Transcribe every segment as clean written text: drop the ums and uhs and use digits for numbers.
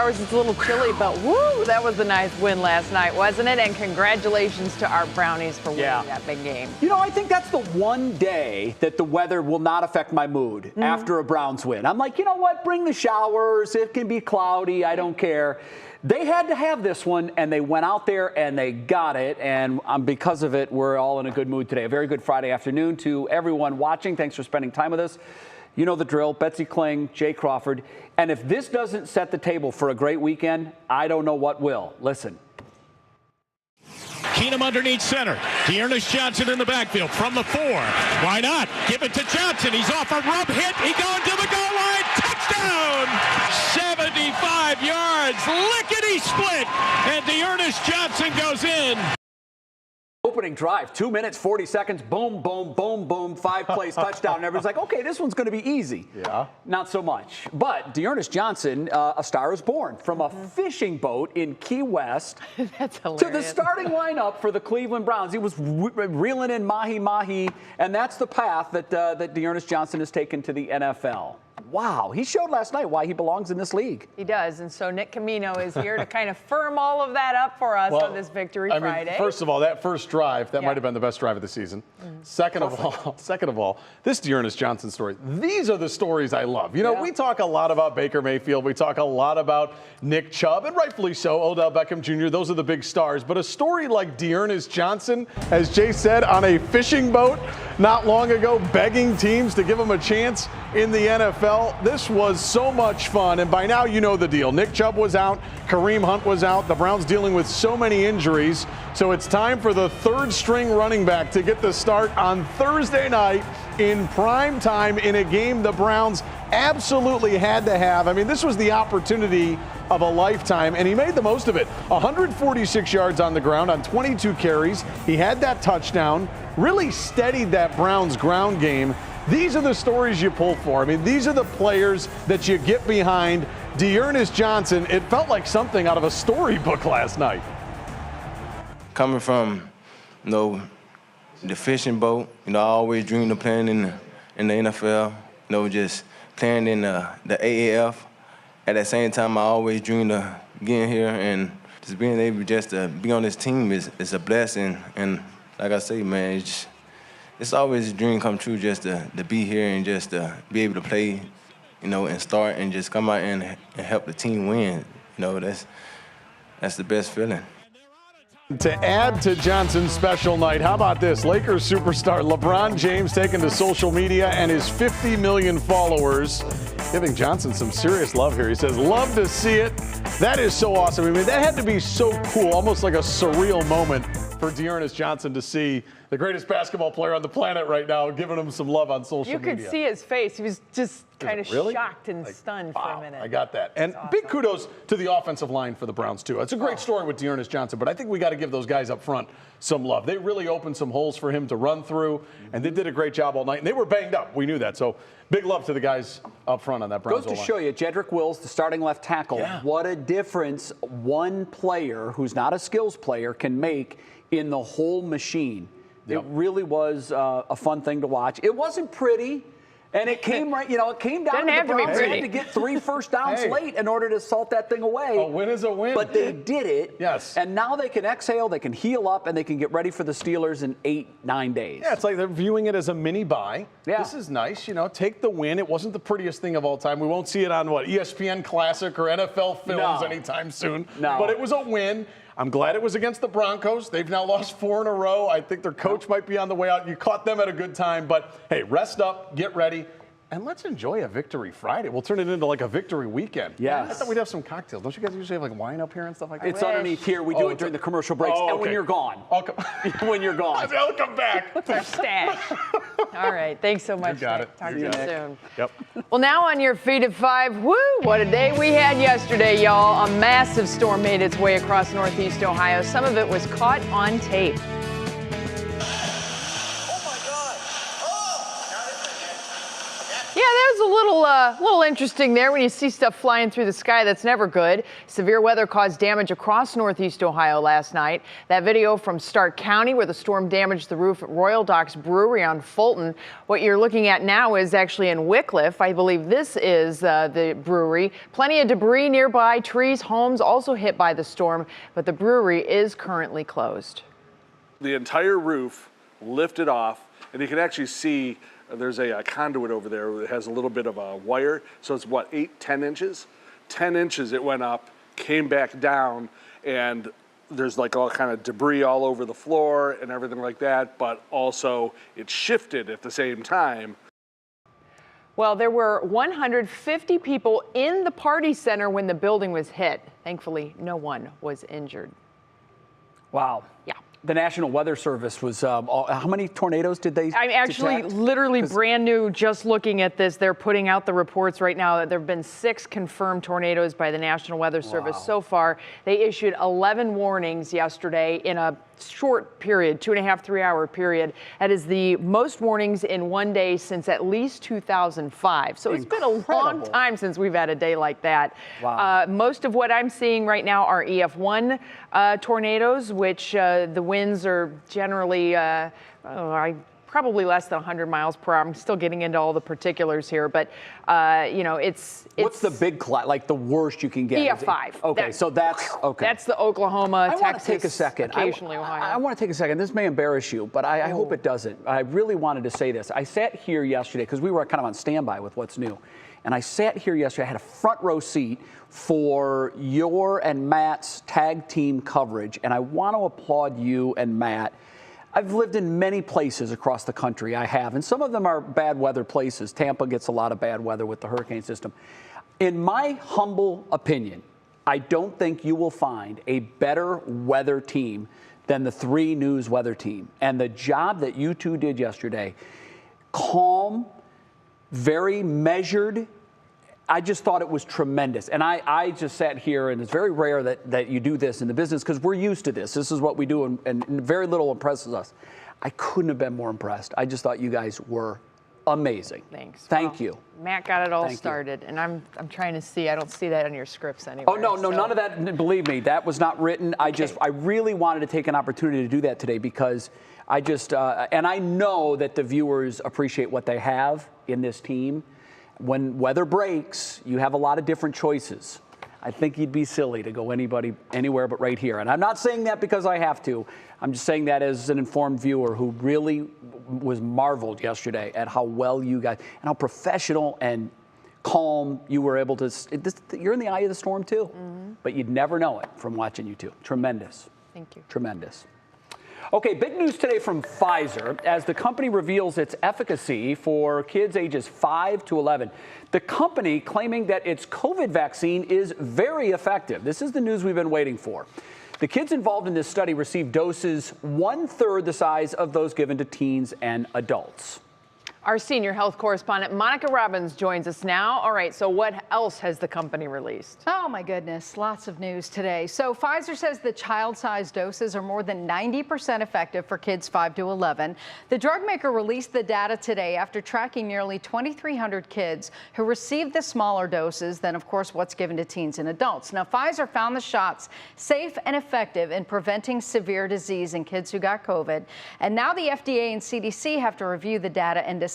It's a little chilly, but woo, that was a nice win last night, wasn't it? And congratulations to our Brownies for winning that big game. You know, I think that's the one day that the weather will not affect my mood after a Browns win. I'm like, you know what? Bring the showers. It can be cloudy. I don't care. They had to have this one, and they went out there and they got it. And because of it, we're all in a good mood today. A very good Friday afternoon to everyone watching. Thanks for spending time with us. You know the drill. Betsy Kling, Jay Crawford. And if this doesn't set the table for a great weekend, I don't know what will. Listen. Keenum underneath center. Dearness Johnson in the backfield from the 4. Why not? Give it to Johnson. He's off a rub hit. He going to the goal line. Touchdown! 75 yards. Lickety split. And Dearness Johnson goes in. Opening drive, 2 minutes, 40 seconds, boom, boom, boom, boom, 5 plays, touchdown. And everyone's like, okay, this one's going to be easy. Yeah. Not so much. But Dearness Johnson, a star is born from a fishing boat in Key West That's hilarious. to the starting lineup for the Cleveland Browns. He was reeling in mahi-mahi, and that's the path that Dearness Johnson has taken to the NFL. Wow, he showed last night why he belongs in this league. He does, and so Nick Camino is here to kind of firm all of that up for us on this Victory Friday. First of all, that first drive, that might have been the best drive of the season. Second of all, this Dearness Johnson story. These are the stories I love. You know, we talk a lot about Baker Mayfield. We talk a lot about Nick Chubb, and rightfully so, Odell Beckham Jr. Those are the big stars. But a story like Dearness Johnson, as Jay said, on a fishing boat not long ago, begging teams to give him a chance in the NFL. This was so much fun, and by now you know the deal. Nick Chubb was out, Kareem Hunt was out. The Browns dealing with so many injuries, so it's time for the third-string running back to get the start on Thursday night in prime time in a game the Browns absolutely had to have. I mean, this was the opportunity of a lifetime, and he made the most of it. 146 yards on the ground on 22 carries. He had that touchdown, really steadied that Browns ground game. These are the stories you pull for. I mean, these are the players that you get behind. Dearness Johnson, it felt like something out of a storybook last night. Coming from, the fishing boat, I always dreamed of playing in the NFL, just playing in the AAF. At the same time, I always dreamed of getting here, and just being able just to be on this team is a blessing. And like I say, man, it's always a dream come true just to be here and just to be able to play, and start and just come out and help the team win. That's the best feeling. To add to Johnson's special night, how about this? Lakers superstar LeBron James taking to social media and his 50 million followers giving Johnson some serious love here. He says, love to see it. That is so awesome. I mean, that had to be so cool, almost like a surreal moment for Dearness Johnson to see the greatest basketball player on the planet right now giving him some love on social media. You could see his face. He was just kind of shocked and stunned for a minute. I got that. And big kudos to the offensive line for the Browns, too. It's a great story with Dearness Johnson, but I think we got to give those guys up front some love. They really opened some holes for him to run through, and they did a great job all night. And they were banged up. We knew that. So big love to the guys up front on that Browns line. Goes to show you, Jedrick Wills, the starting left tackle, what a difference one player who's not a skills player can make in the whole machine. It really was a fun thing to watch. It wasn't pretty, and it came it came down to the Browns had to get 3 first downs late in order to salt that thing away. A win is a win. But they did it. Yes. And now they can exhale, they can heal up, and they can get ready for the Steelers in 8-9 days. Yeah, it's like they're viewing it as a mini bye. Yeah. This is nice, take the win. It wasn't the prettiest thing of all time. We won't see it on ESPN Classic or NFL Films anytime soon. No. But it was a win. I'm glad it was against the Broncos. They've now lost 4 in a row. I think their coach might be on the way out. You caught them at a good time. But, hey, rest up, get ready, and let's enjoy a Victory Friday. We'll turn it into like a Victory weekend. Yes. I thought we'd have some cocktails. Don't you guys usually have wine up here and stuff like that? It's underneath here. We do it during the commercial breaks and when you're gone. When you're gone. I'll come back. It's our stash. All right. Thanks so much. You got it. Talk to you soon. Yep. Well, now on your feet at 5, woo, what a day we had yesterday, y'all. A massive storm made its way across northeast Ohio. Some of it was caught on tape. Yeah, that was a little little interesting there when you see stuff flying through the sky. That's never good. Severe weather caused damage across northeast Ohio last night. That video from Stark County where the storm damaged the roof at Royal Docks Brewery on Fulton. What you're looking at now is actually in Wickliffe. I believe this is the brewery. Plenty of debris nearby, trees, homes also hit by the storm, but the brewery is currently closed. The entire roof lifted off, and you can actually see there's a conduit over there that has a little bit of a wire. So it's what, 10 inches? 10 inches it went up, came back down, and there's like all kind of debris all over the floor and everything like that, but also it shifted at the same time. Well, there were 150 people in the party center when the building was hit. Thankfully, no one was injured. Wow. Yeah. The National Weather Service was, how many tornadoes did they I'm actually detect? literally brand new just looking at this. They're putting out the reports right now. There have been 6 confirmed tornadoes by the National Weather Service so far. They issued 11 warnings yesterday in a short period, 2.5, 3 hour period. That is the most warnings in one day since at least 2005. So it's been a long time since we've had a day like that. Wow. Most of what I'm seeing right now are EF1 tornadoes, which the winds are generally probably less than 100 miles per hour. I'm still getting into all the particulars here, but you know, it's what's the big like the worst you can get? EF5. Okay, so that's okay. That's the Oklahoma, I Texas, want to take a second. occasionally Ohio. I want to take a second. This may embarrass you, but I hope it doesn't. I really wanted to say this. I sat here yesterday because we were kind of on standby with what's new. And I sat here yesterday. I had a front row seat for your and Matt's tag team coverage. And I want to applaud you and Matt. I've lived in many places across the country. I have. And some of them are bad weather places. Tampa gets a lot of bad weather with the hurricane system. In my humble opinion, I don't think you will find a better weather team than the 3 News weather team. And the job that you two did yesterday, calm, very measured. I just thought it was tremendous. And I just sat here, and it's very rare that you do this in the business because we're used to this. This is what we do, and very little impresses us. I couldn't have been more impressed. I just thought you guys were amazing. Thanks. Thank you. Matt got it all started, and I'm trying to see. I don't see that on your scripts anywhere. Oh, no, none of that. Believe me, that was not written. I really wanted to take an opportunity to do that today because I just, and I know that the viewers appreciate what they have in this team. When weather breaks, you have a lot of different choices. I think you'd be silly to go anywhere but right here. And I'm not saying that because I have to. I'm just saying that as an informed viewer who really was marveled yesterday at how well you guys, and how professional and calm you were able to, you're in the eye of the storm too. Mm-hmm. But you'd never know it from watching you two. Tremendous. Thank you. Tremendous. Okay, big news today from Pfizer as the company reveals its efficacy for kids ages 5 to 11. The company claiming that its COVID vaccine is very effective. This is the news we've been waiting for. The kids involved in this study received doses 1/3 the size of those given to teens and adults. Our senior health correspondent, Monica Robbins, joins us now. All right, so what else has the company released? Oh, my goodness. Lots of news today. So Pfizer says the child-sized doses are more than 90% effective for kids 5 to 11. The drug maker released the data today after tracking nearly 2,300 kids who received the smaller doses than, of course, what's given to teens and adults. Now, Pfizer found the shots safe and effective in preventing severe disease in kids who got COVID. And now the FDA and CDC have to review the data and decide.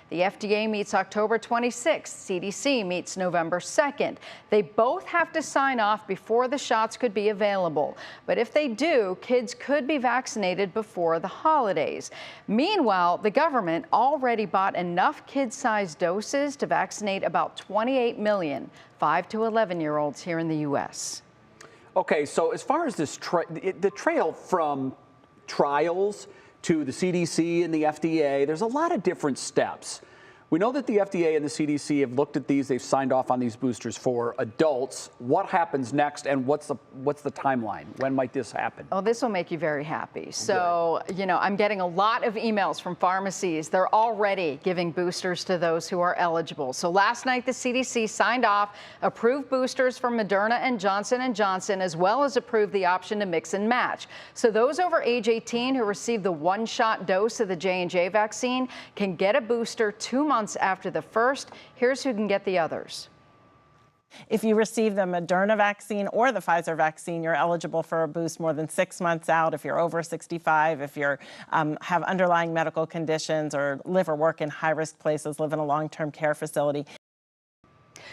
The FDA meets October 26th. CDC meets November 2nd. They both have to sign off before the shots could be available. But if they do, kids could be vaccinated before the holidays. Meanwhile, the government already bought enough kid-sized doses to vaccinate about 28 million 5 to 11-year-olds here in the U.S. Okay, so as far as this the trail from trials to the CDC and the FDA, there's a lot of different steps. We know that the FDA and the CDC have looked at these. They've signed off on these boosters for adults. What happens next, and what's the timeline? When might this happen? Oh, this will make you very happy. So, you know, I'm getting a lot of emails from pharmacies. They're already giving boosters to those who are eligible. So last night, the CDC signed off, approved boosters from Moderna and Johnson & Johnson, as well as approved the option to mix and match. So those over age 18 who received the one-shot dose of the J&J vaccine can get a booster 2 months months after the first. Here's who can get the others. If you receive the Moderna vaccine or the Pfizer vaccine, you're eligible for a boost more than 6 months out. If you're over 65, if you have underlying medical conditions or live or work in high-risk places, live in a long-term care facility.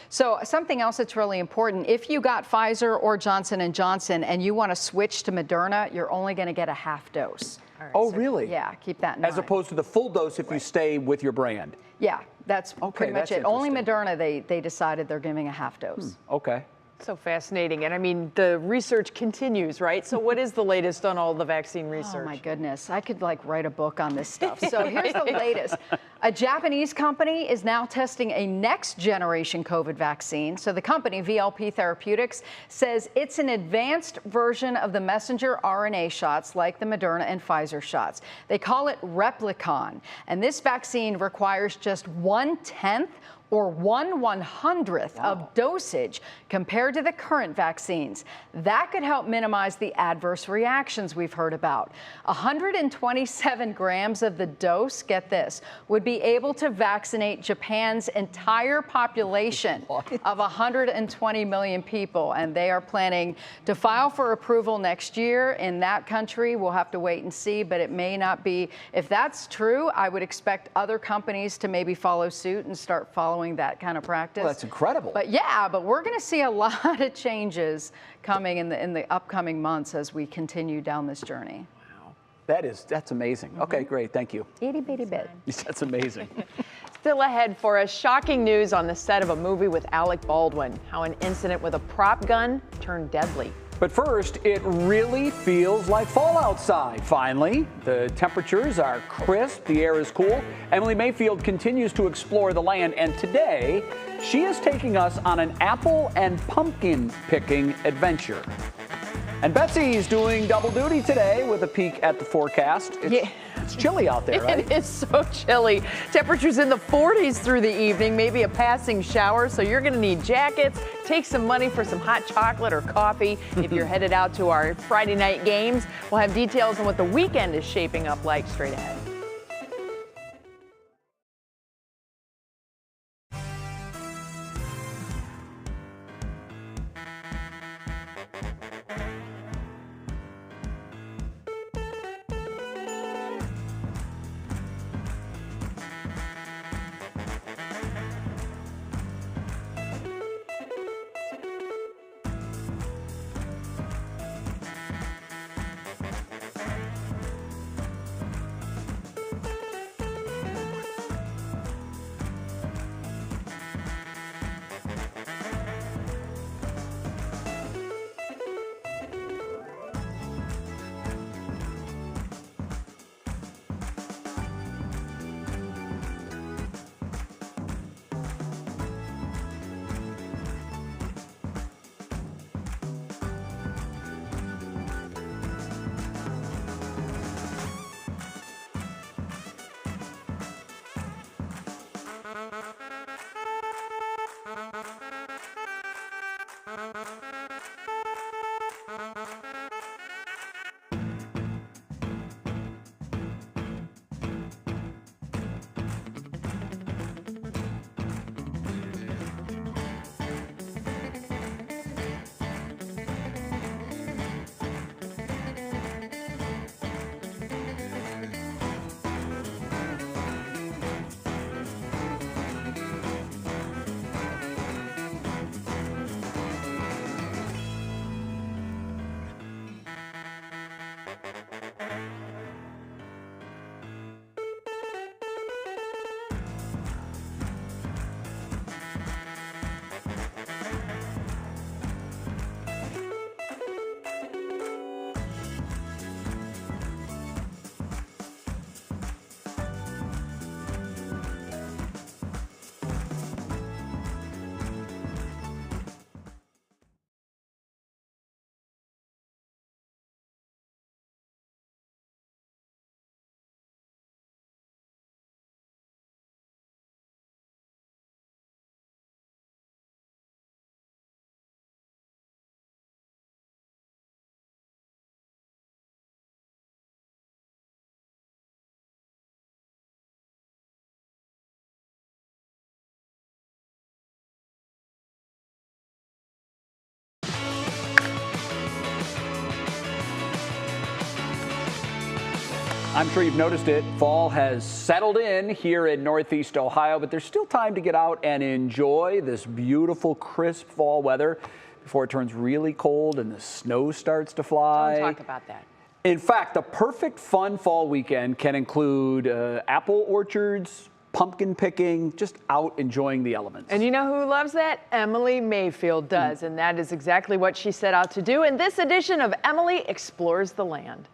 So something else that's really important, if you got Pfizer or Johnson & Johnson and you want to switch to Moderna, you're only going to get a half dose. Right, oh, really? Yeah, keep that in mind. As opposed to the full dose if you stay with your brand. Yeah, that's pretty much it. Only Moderna, they decided they're giving a half dose. Okay. So fascinating. And I mean, the research continues, right? So what is the latest on all the vaccine research? Oh my goodness, I could like write a book on this stuff. So here's the latest. A Japanese company is now testing a next generation COVID vaccine. So the company, VLP Therapeutics, says it's an advanced version of the messenger RNA shots like the Moderna and Pfizer shots. They call it Replicon. And this vaccine requires just 1/10 or 1/100th of dosage compared to the current vaccines. That could help minimize the adverse reactions we've heard about. 127 grams of the dose, get this, would be able to vaccinate Japan's entire population of 120 million people. And they are planning to file for approval next year. In that country, we'll have to wait and see, but it may not be. If that's true, I would expect other companies to maybe follow suit and start following that kind of practice. Well, that's incredible. But yeah, but we're going to see a lot of changes coming in the upcoming months as we continue down this journey. Wow. That's amazing. Okay, great. Thank you. Itty bitty bit. That's amazing. Still ahead for us, shocking news on the set of a movie with Alec Baldwin, how an incident with a prop gun turned deadly. But first, it really feels like fall outside, finally. The temperatures are crisp, the air is cool. Emily Mayfield continues to explore the land, and today, she is taking us on an apple and pumpkin picking adventure. And Betsy's doing double duty today with a peek at the forecast. It's chilly out there, right? It is so chilly. Temperatures in the 40s through the evening, maybe a passing shower, so you're going to need jackets. Take some money for some hot chocolate or coffee if you're headed out to our Friday night games. We'll have details on what the weekend is shaping up like straight ahead. I'm sure you've noticed it. Fall has settled in here in Northeast Ohio, but there's still time to get out and enjoy this beautiful, crisp fall weather before it turns really cold and the snow starts to fly. Don't talk about that. In fact, the perfect fun fall weekend can include apple orchards, pumpkin picking, just out enjoying the elements. And you know who loves that? Emily Mayfield does, and that is exactly what she set out to do in this edition of Emily Explores the Land.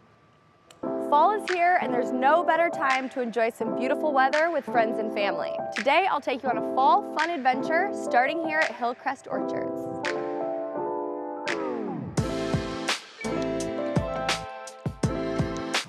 Fall is here, and there's no better time to enjoy some beautiful weather with friends and family. Today, I'll take you on a fall fun adventure, starting here at Hillcrest Orchards.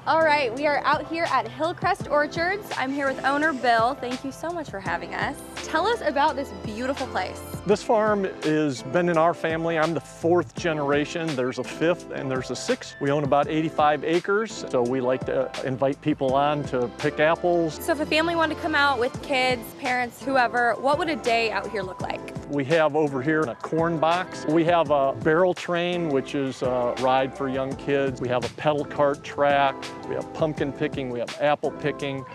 All right, we are out here at Hillcrest Orchards. I'm here with owner Bill. Thank you so much for having us. Tell us about this beautiful place. This farm has been in our family. I'm the 4th generation. There's a 5th and there's a 6th. We own about 85 acres, so we like to invite people on to pick apples. So if a family wanted to come out with kids, parents, whoever, what would a day out here look like? We have over here a corn box. We have a barrel train, which is a ride for young kids. We have a pedal cart track. We have pumpkin picking. We have apple picking.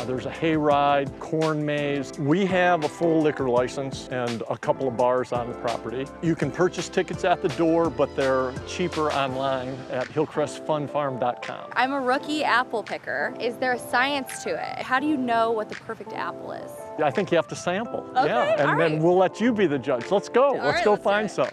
There's a hayride, corn maze. We have a full liquor license and a couple of bars on the property. You can purchase tickets at the door, but they're cheaper online at hillcrestfunfarm.com. I'm a rookie apple picker. Is there a science to it? How do you know what the perfect apple is? I think you have to sample. Okay, yeah, and then we'll let you be the judge. Let's go. Let's go find some.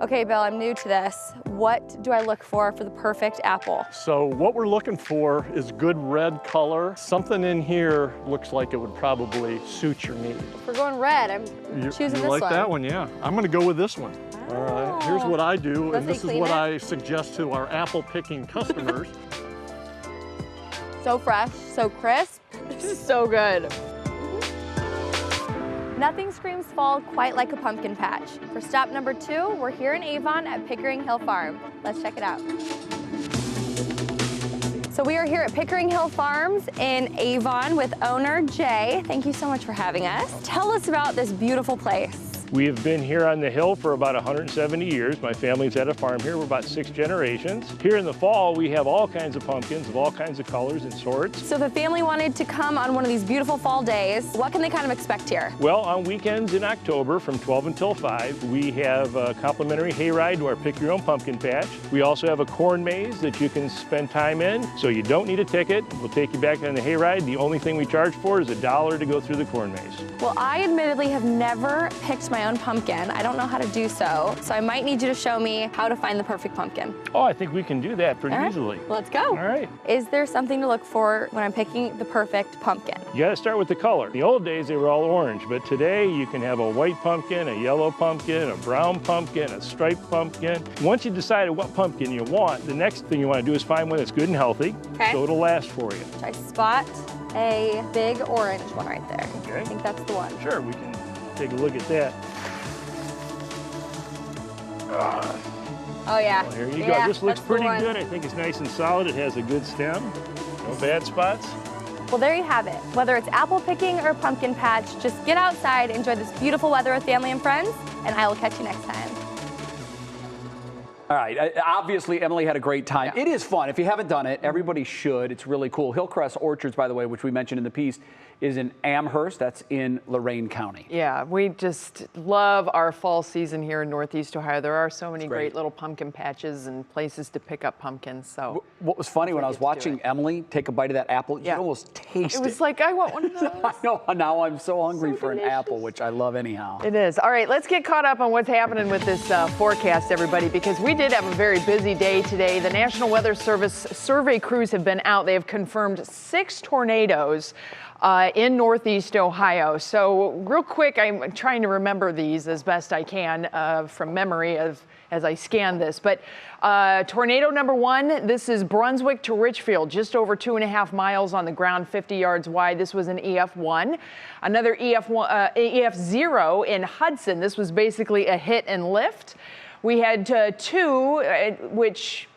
Okay, Bill, I'm new to this. What do I look for the perfect apple? So what we're looking for is good red color. Something in here looks like it would probably suit your need. If we're going red, I'm choosing this one. You like that one, yeah. I'm gonna go with this one. Oh. All right, here's what I do, and this is what it? I suggest to our apple picking customers. So fresh, so crisp. This is so good. Nothing screams fall quite like a pumpkin patch. For stop number 2, we're here in Avon at Pickering Hill Farm. Let's check it out. So we are here at Pickering Hill Farms in Avon with owner Jay. Thank you so much for having us. Tell us about this beautiful place. We have been here on the hill for about 170 years. My family's had a farm here. We're about 6 generations. Here in the fall, we have all kinds of pumpkins of all kinds of colors and sorts. So if a family wanted to come on one of these beautiful fall days, what can they kind of expect here? Well, on weekends in October from 12 until 5, we have a complimentary hayride to our Pick Your Own Pumpkin Patch. We also have a corn maze that you can spend time in, so you don't need a ticket. We'll take you back on the hayride. The only thing we charge for is $1 to go through the corn maze. Well, I admittedly have never picked my own pumpkin. I don't know how to do so I might need you to show me how to find the perfect pumpkin. Oh, I think we can do that pretty easily. Let's go. All right. Is there something to look for when I'm picking the perfect pumpkin? You gotta start with the color. In the old days, they were all orange, but today you can have a white pumpkin, a yellow pumpkin, a brown pumpkin, a striped pumpkin. Once you decided what pumpkin you want, the next thing you wanna do is find one that's good and healthy, so it'll last for you. I spot a big orange one right there. Okay. I think that's the one. Sure, we can take a look at that. Oh yeah. Well, here you go. This looks pretty good. I think it's nice and solid. It has a good stem. No bad spots. Well, there you have it. Whether it's apple picking or pumpkin patch, just get outside, enjoy this beautiful weather with family and friends, and I will catch you next time. All right, obviously Emily had a great time. Yeah. It is fun. If you haven't done it, everybody should. It's really cool. Hillcrest Orchards, by the way, which we mentioned in the piece, is in Amherst. That's in Lorain County. Yeah, we just love our fall season here in Northeast Ohio. There are so many great little pumpkin patches and places to pick up pumpkins. So what was funny when I was watching Emily take a bite of that apple, you could almost taste it. It was like, I want one of those. I know, now I'm so hungry for delicious. an apple, which I love anyhow. It is. All right, let's get caught up on what's happening with this forecast, everybody, because we did have a very busy day today. The National Weather Service survey crews have been out. They have confirmed 6 tornadoes in Northeast Ohio. So real quick, I'm trying to remember these as best I can from memory as I scan this. But tornado number 1, this is Brunswick to Richfield, just over 2.5 miles on the ground, 50 yards wide. This was an EF1. Another EF0 in Hudson. This was basically a hit and lift. We had 2, which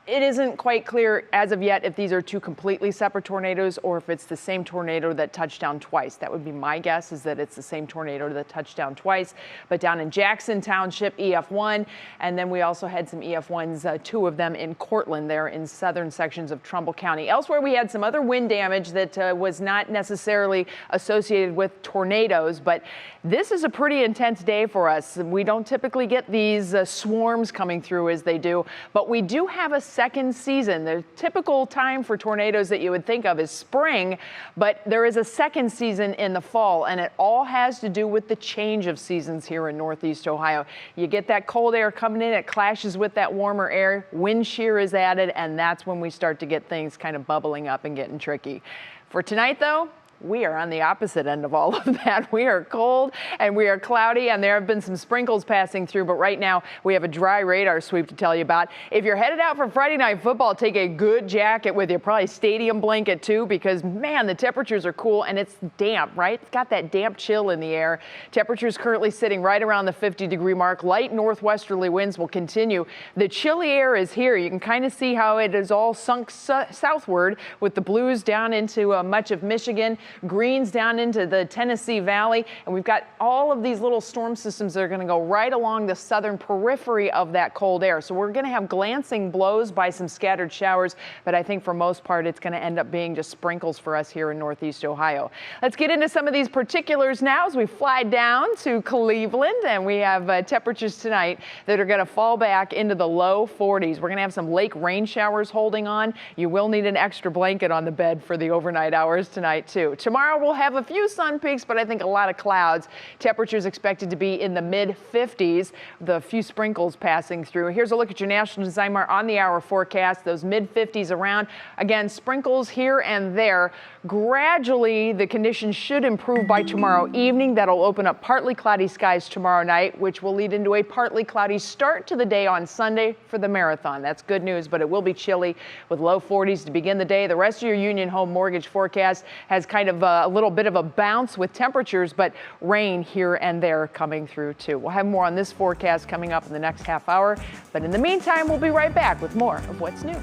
It isn't quite clear as of yet if these are two completely separate tornadoes or if it's the same tornado that touched down twice. That would be my guess, is that it's the same tornado that touched down twice. But down in Jackson Township, EF1, and then we also had some EF1s, 2 of them in Cortland there in southern sections of Trumbull County. Elsewhere, we had some other wind damage that was not necessarily associated with tornadoes, but this is a pretty intense day for us. We don't typically get these swarms coming through as they do, but we do have a second season. The typical time for tornadoes that you would think of is spring, but there is a second season in the fall, and it all has to do with the change of seasons here in Northeast Ohio. You get that cold air coming in, it clashes with that warmer air, wind shear is added, and that's when we start to get things kind of bubbling up and getting tricky. For tonight, though, we are on the opposite end of all of that. We are cold and we are cloudy, and there have been some sprinkles passing through, but right now we have a dry radar sweep to tell you about. If you're headed out for Friday night football, take a good jacket with you, probably stadium blanket too, because man, the temperatures are cool and it's damp, right? It's got that damp chill in the air. Temperatures currently sitting right around the 50-degree mark. Light northwesterly winds will continue. The chilly air is here. You can kind of see how it is all sunk southward with the blues down into much of Michigan, greens down into the Tennessee Valley, and we've got all of these little storm systems that are going to go right along the southern periphery of that cold air. So we're going to have glancing blows by some scattered showers, but I think for most part it's going to end up being just sprinkles for us here in Northeast Ohio. Let's get into some of these particulars now as we fly down to Cleveland, and we have temperatures tonight that are going to fall back into the low 40s. We're going to have some lake rain showers holding on. You will need an extra blanket on the bed for the overnight hours tonight too. Tomorrow we'll have a few sun peaks, but I think a lot of clouds. Temperatures expected to be in the mid-50s, with a few sprinkles passing through. Here's a look at your National Design on the hour forecast. Those mid-50s around. Again, sprinkles here and there. Gradually, the conditions should improve by tomorrow evening. That'll open up partly cloudy skies tomorrow night, which will lead into a partly cloudy start to the day on Sunday for the marathon. That's good news, but it will be chilly with low 40s to begin the day. The rest of your Union Home Mortgage forecast has kind of a little bit of a bounce with temperatures, but rain here and there coming through too. We'll have more on this forecast coming up in the next half hour, but in the meantime, we'll be right back with more of what's new.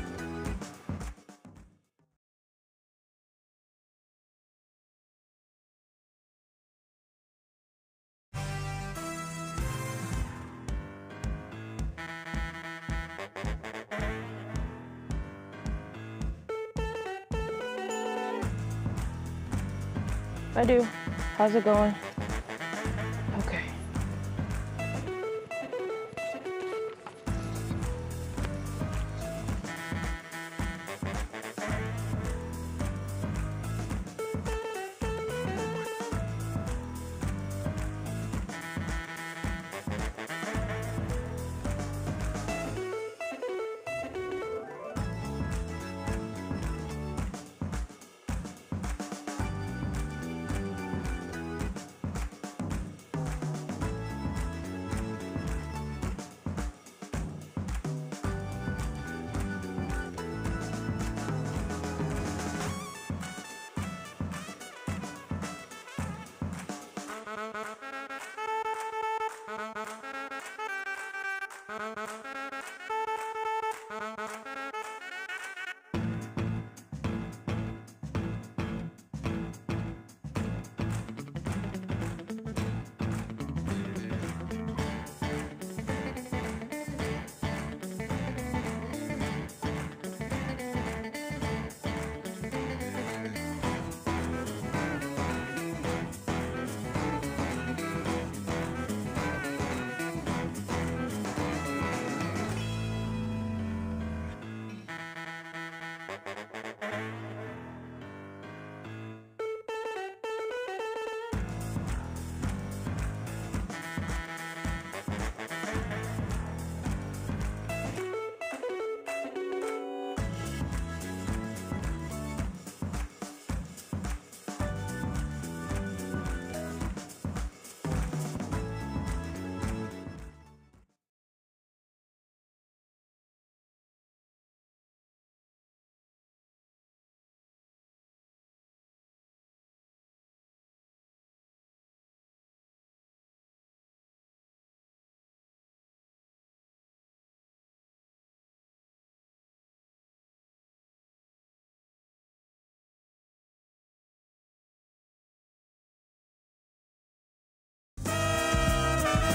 I do. How's it going? Okay.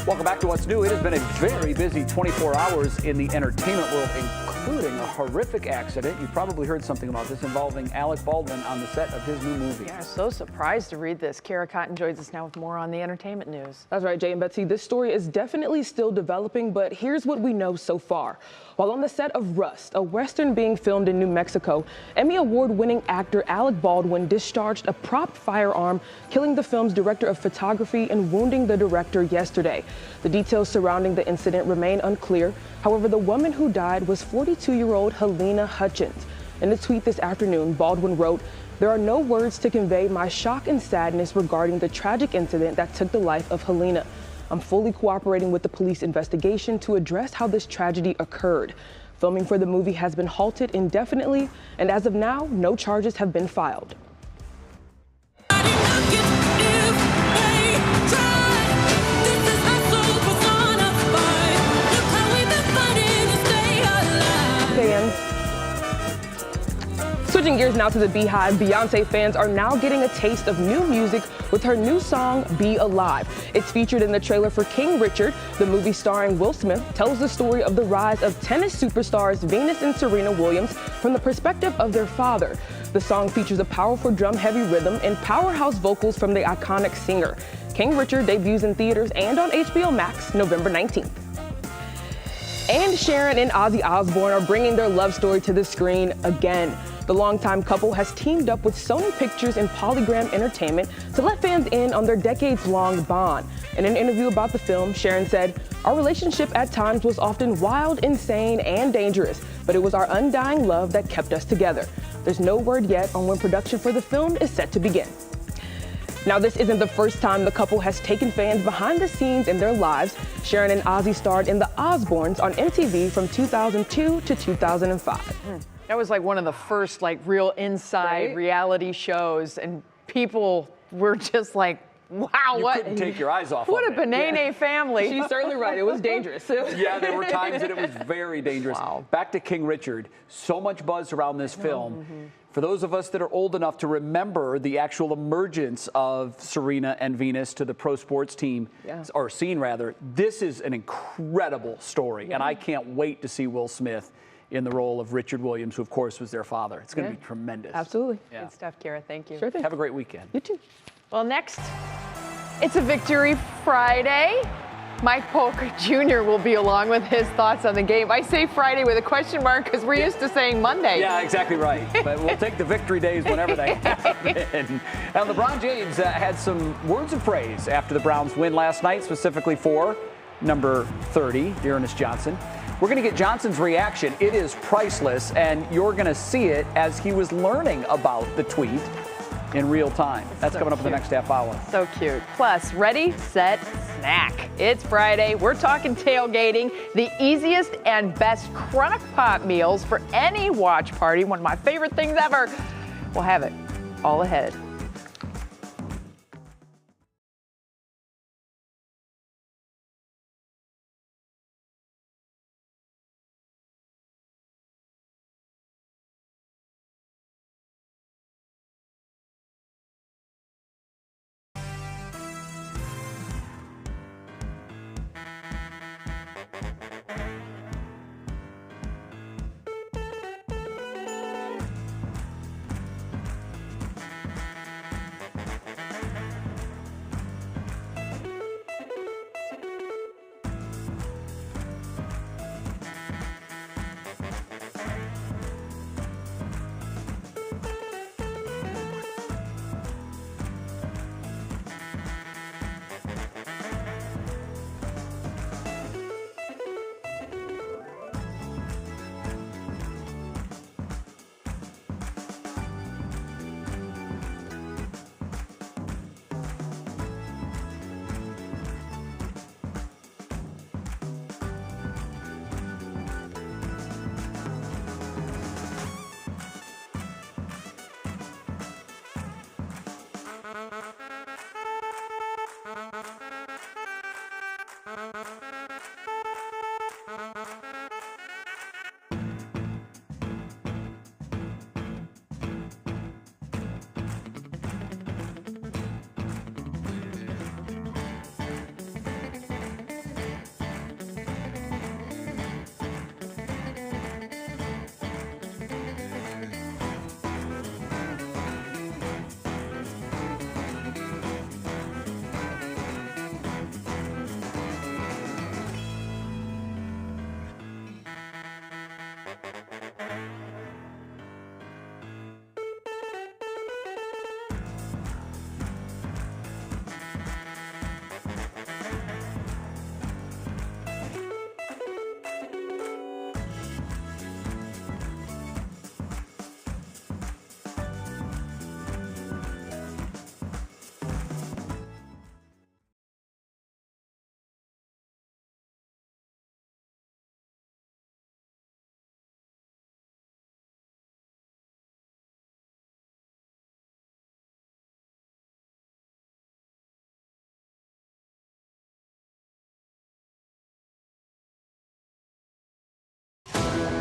Welcome back to What's New. It has been a very busy 24 hours in the entertainment world, including a horrific accident. You probably heard something about this involving Alec Baldwin on the set of his new movie. Yeah, so surprised to read this. Kara Cotton joins us now with more on the entertainment news. That's right, Jay and Betsy. This story is definitely still developing, but here's what we know so far. While on the set of Rust, a Western being filmed in New Mexico, Emmy Award-winning actor Alec Baldwin discharged a propped firearm, killing the film's director of photography and wounding the director yesterday. The details surrounding the incident remain unclear. However, the woman who died was 42-year-old Helena Hutchins. In a tweet this afternoon, Baldwin wrote, "There are no words to convey my shock and sadness regarding the tragic incident that took the life of Helena. I'm fully cooperating with the police investigation to address how this tragedy occurred. Filming for the movie has been halted indefinitely, and as of now, no charges have been filed." Switching gears now to the Beehive, Beyonce fans are now getting a taste of new music with her new song, Be Alive. It's featured in the trailer for King Richard. The movie starring Will Smith tells the story of the rise of tennis superstars Venus and Serena Williams from the perspective of their father. The song features a powerful drum-heavy rhythm and powerhouse vocals from the iconic singer. King Richard debuts in theaters and on HBO Max November 19th. And Sharon and Ozzy Osbourne are bringing their love story to the screen again. The longtime couple has teamed up with Sony Pictures and Polygram Entertainment to let fans in on their decades-long bond. In an interview about the film, Sharon said, "Our relationship at times was often wild, insane, and dangerous, but it was our undying love that kept us together." There's no word yet on when production for the film is set to begin. Now, this isn't the first time the couple has taken fans behind the scenes in their lives. Sharon and Ozzy starred in The Osbournes on MTV from 2002 to 2005. That was like one of the first real inside reality shows, and people were just like, wow, You couldn't take your eyes off what of a Benene family. She's certainly right. It was dangerous. Yeah, there were times that it was very dangerous. Wow. Back to King Richard. So much buzz around this film. For those of us that are old enough to remember the actual emergence of Serena and Venus to the pro sports team, or scene rather, this is an incredible story. And I can't wait to see Will Smith in the role of Richard Williams, who of course was their father. It's going to be tremendous. Absolutely. Yeah. Good stuff, Kara. Thank you. Sure thing. Have a great weekend. You too. Well, next, it's a Victory Friday. Mike Polk Jr. will be along with his thoughts on the game. I say Friday with a question mark because we're used to saying Monday. Yeah, exactly right. But we'll take the victory days whenever they happen. Now, LeBron James had some words of praise after the Browns win last night, specifically for number 30, Dearness Johnson. We're going to get Johnson's reaction. It is priceless, and you're going to see it as he was learning about the tweet in real time. That's coming up in the next half hour. So cute. Plus, ready, set, snack. It's Friday. We're talking tailgating, the easiest and best crock pot meals for any watch party. One of my favorite things ever. We'll have it all ahead.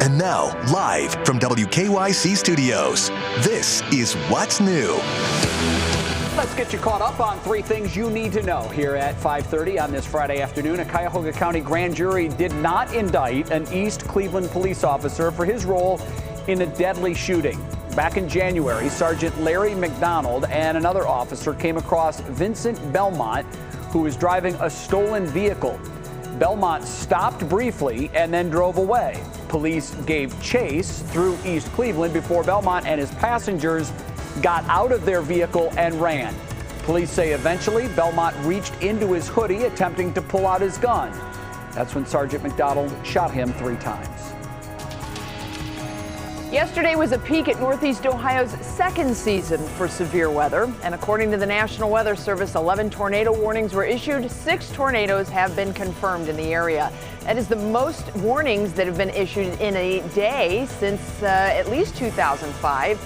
And now, live from WKYC Studios, this is What's New. Let's get you caught up on 3 things you need to know here at 5:30 on this Friday afternoon. A Cuyahoga County grand jury did not indict an East Cleveland police officer for his role in a deadly shooting. Back in January, Sergeant Larry McDonald and another officer came across Vincent Belmont, who was driving a stolen vehicle. Belmont stopped briefly and then drove away. Police gave chase through East Cleveland before Belmont and his passengers got out of their vehicle and ran. Police say eventually Belmont reached into his hoodie attempting to pull out his gun. That's when Sergeant McDonald shot him 3 times. Yesterday was a peak at Northeast Ohio's second season for severe weather. And according to the National Weather Service, 11 tornado warnings were issued. 6 tornadoes have been confirmed in the area. That is the most warnings that have been issued in a day since at least 2005.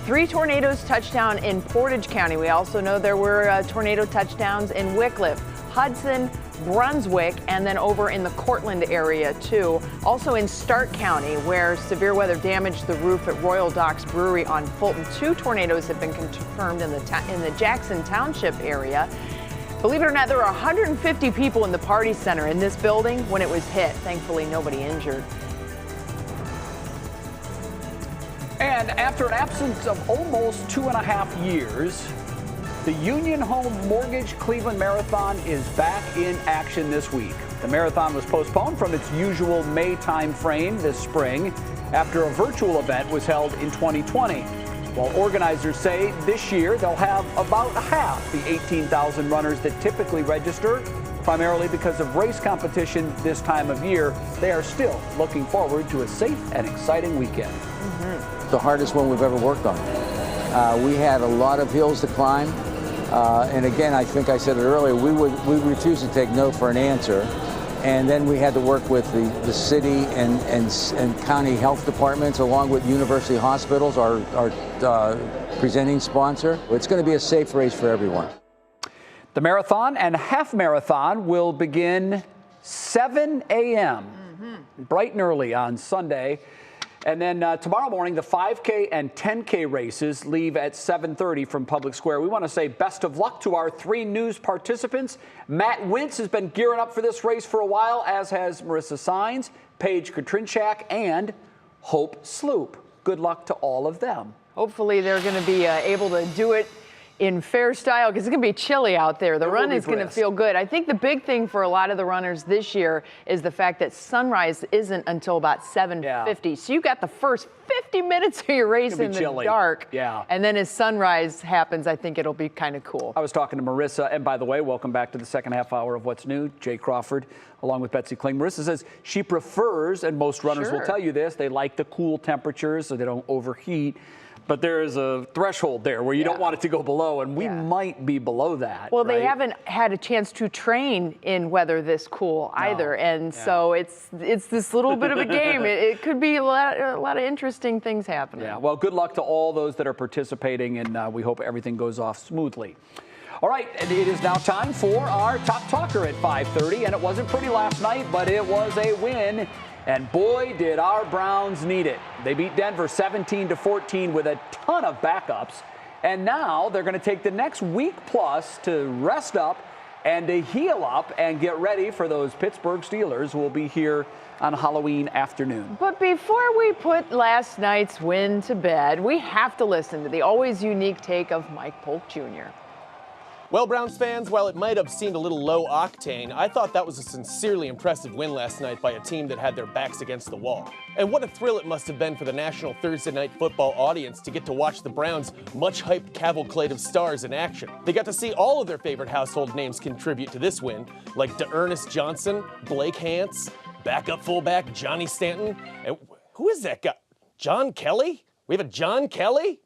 3 tornadoes touched down in Portage County. We also know there were tornado touchdowns in Wickliffe, Hudson, Brunswick, and then over in the Cortland area too. Also in Stark County, where severe weather damaged the roof at Royal Docks Brewery on Fulton. 2 tornadoes have been confirmed in the Jackson Township area. Believe it or not, there were 150 people in the party center in this building when it was hit. Thankfully, nobody injured. And after an absence of almost 2.5 years, the Union Home Mortgage Cleveland Marathon is back in action this week. The marathon was postponed from its usual May time frame this spring after a virtual event was held in 2020. While organizers say this year they'll have about half the 18,000 runners that typically register, primarily because of race competition this time of year, they are still looking forward to a safe and exciting weekend. The hardest one we've ever worked on. We had a lot of hills to climb. And again, I think I said it earlier, we refused to take no for an answer. And then we had to work with the city and county health departments, along with university hospitals, our presenting sponsor. It's going to be a safe race for everyone. The marathon and half marathon will begin 7 a.m. bright and early on Sunday. And then tomorrow morning, the 5K and 10K races leave at 7:30 from Public Square. We want to say best of luck to our 3 news participants. Matt Wintz has been gearing up for this race for a while, as has Marissa Saenz, Paige Katrinchak, and Hope Sloop. Good luck to all of them. Hopefully they're going to be able to do it in fair style, because it's going to be chilly out there. The run is going to feel good. I think the big thing for a lot of the runners this year is the fact that sunrise isn't until about 7:50. So you got the first 50 minutes of your race in the dark. Yeah. And then as sunrise happens, I think it'll be kind of cool. I was talking to Marissa, and by the way, welcome back to the second half hour of What's New. Jay Crawford, along with Betsy Kling. Marissa says she prefers, and most runners will tell you this, they like the cool temperatures so they don't overheat. But there is a threshold there where you don't want it to go below, and we might be below that. Well, they haven't had a chance to train in weather this cool either, and so it's this little bit of a game. It could be a lot of interesting things happening. Yeah, well, good luck to all those that are participating, and we hope everything goes off smoothly. All right, and it is now time for our Top Talker at 5:30, and it wasn't pretty last night, but it was a win. And boy, did our Browns need it. They beat Denver 17-14 with a ton of backups. And now they're going to take the next week plus to rest up and to heal up and get ready for those Pittsburgh Steelers who will be here on Halloween afternoon. But before we put last night's win to bed, we have to listen to the always unique take of Mike Polk Jr. Well, Browns fans, while it might have seemed a little low octane, I thought that was a sincerely impressive win last night by a team that had their backs against the wall. And what a thrill it must have been for the national Thursday night football audience to get to watch the Browns' much-hyped cavalcade of stars in action. They got to see all of their favorite household names contribute to this win, like DeErnest Johnson, Blake Hance, backup fullback Johnny Stanton, and who is that guy? John Kelly? We have a John Kelly?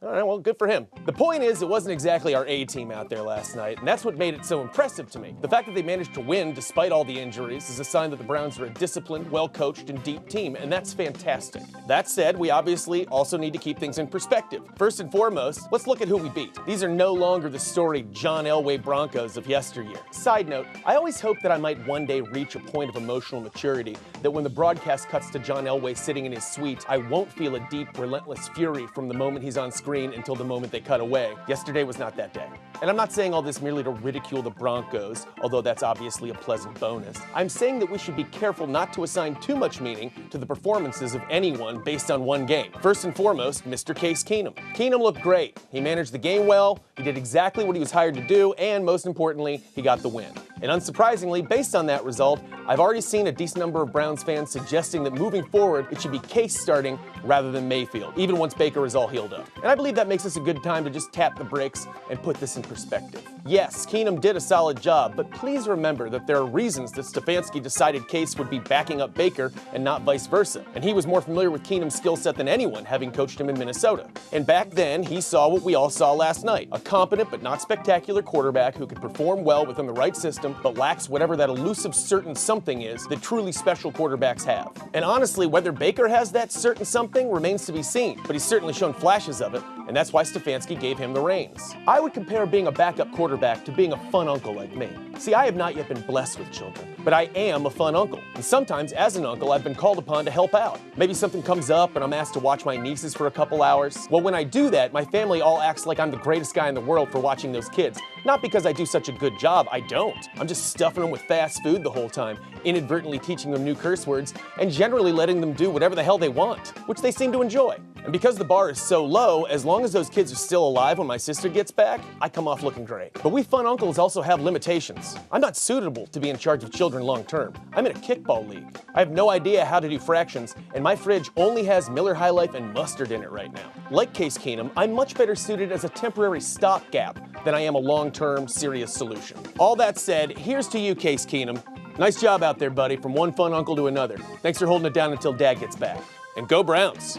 All right, well, good for him. The point is, it wasn't exactly our A team out there last night, and that's what made it so impressive to me. The fact that they managed to win despite all the injuries is a sign that the Browns are a disciplined, well-coached, and deep team, and that's fantastic. That said, we obviously also need to keep things in perspective. First and foremost, let's look at who we beat. These are no longer the storied John Elway Broncos of yesteryear. Side note, I always hope that I might one day reach a point of emotional maturity that when the broadcast cuts to John Elway sitting in his suite, I won't feel a deep, relentless fury from the moment he's on screen until the moment they cut away. Yesterday was not that day. And I'm not saying all this merely to ridicule the Broncos, although that's obviously a pleasant bonus. I'm saying that we should be careful not to assign too much meaning to the performances of anyone based on one game. First and foremost, Mr. Case Keenum. Keenum looked great. He managed the game well, he did exactly what he was hired to do, and most importantly, he got the win. And unsurprisingly, based on that result, I've already seen a decent number of Browns fans suggesting that moving forward, it should be Case starting rather than Mayfield, even once Baker is all healed up. And I believe that makes this a good time to just tap the brakes and put this in perspective. Yes, Keenum did a solid job, but please remember that there are reasons that Stefanski decided Case would be backing up Baker and not vice versa. And he was more familiar with Keenum's skill set than anyone, having coached him in Minnesota. And back then, he saw what we all saw last night, a competent but not spectacular quarterback who could perform well within the right system, but lacks whatever that elusive certain something is that truly special quarterbacks have. And honestly, whether Baker has that certain something remains to be seen, but he's certainly shown flashes of it, and that's why Stefanski gave him the reins. I would compare being a backup quarterback to being a fun uncle like me. See, I have not yet been blessed with children, but I am a fun uncle. And sometimes, as an uncle, I've been called upon to help out. Maybe something comes up and I'm asked to watch my nieces for a couple hours. Well, when I do that, my family all acts like I'm the greatest guy in the world for watching those kids. Not because I do such a good job, I don't. I'm just stuffing them with fast food the whole time, inadvertently teaching them new curse words, and generally letting them do whatever the hell they want, which they seem to enjoy. And because the bar is so low, as long as those kids are still alive when my sister gets back, I come off looking great. But we fun uncles also have limitations. I'm not suitable to be in charge of children long term. I'm in a kickball league. I have no idea how to do fractions, and my fridge only has Miller High Life and mustard in it right now. Like Case Keenum, I'm much better suited as a temporary stopgap than I am a long-term, serious solution. All that said, here's to you, Case Keenum. Nice job out there, buddy, from one fun uncle to another. Thanks for holding it down until Dad gets back. And go Browns!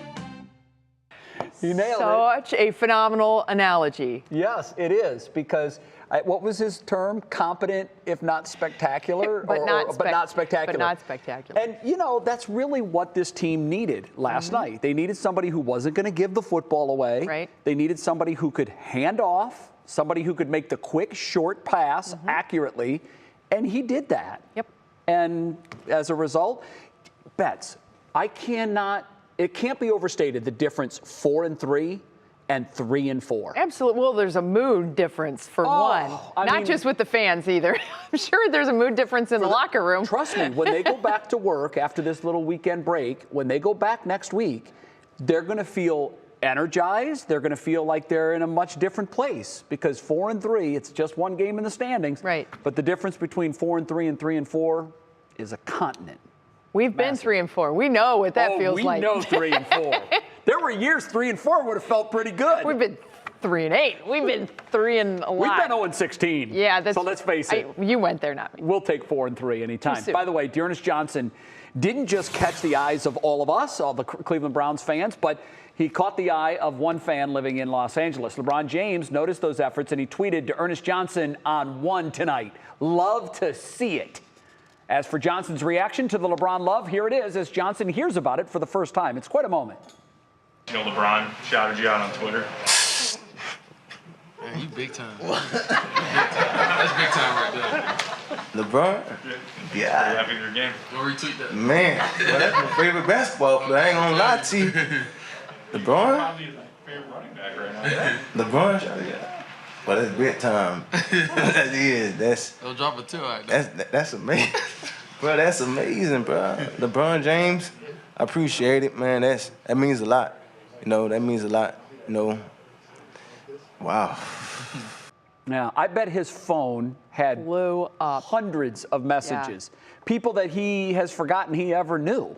You nailed it. Such a phenomenal analogy. Yes, it is, because what was his term? Competent, if not spectacular? But not spectacular. But not spectacular. And, you know, that's really what this team needed last night. They needed somebody who wasn't going to give the football away. Right. They needed somebody who could hand off, somebody who could make the quick, short pass accurately, and he did that. Yep. And as a result, Bets, it can't be overstated the difference 4-3 and 3-4. Absolutely. Well, there's a mood difference for one. Not just with the fans either. I'm sure there's a mood difference in the locker room. Trust me, when they go back to work after this little weekend break, when they go back next week, they're going to feel energized. They're going to feel like they're in a much different place, because 4-3, it's just one game in the standings. Right. But the difference between 4-3 and 3-4 is a continent. We've been 3-4. We know what that feels like. We know 3-4. There were years 3-4 would have felt pretty good. We've been 3-8. We've been 3 and a lot. We've been 0-16. Yeah, so let's face it. You went there, not me. We'll take 4-3 anytime. By the way, Dearness Johnson didn't just catch the eyes of all of us, all the Cleveland Browns fans, but he caught the eye of one fan living in Los Angeles. LeBron James noticed those efforts, and he tweeted to Ernest Johnson on One tonight, "Love to see it." As for Johnson's reaction to the LeBron love, here it is as Johnson hears about it for the first time. It's quite a moment. You know, LeBron shouted you out on Twitter. Man, you big time. That's big time right there. LeBron? Yeah. Are you happy with your game? Go retweet that. Man, well, that's my favorite basketball player. I ain't gonna lie to you. LeBron? Probably his favorite running back right now. LeBron? Yeah. Well, that's big time. That is. They'll drop a 2 right there. That's amazing. Bro, that's amazing, bro. LeBron James, I appreciate it, man. That means a lot. You know, that means a lot. You know, wow. Now, I bet his phone had hundreds of messages. Yeah. People that he has forgotten he ever knew.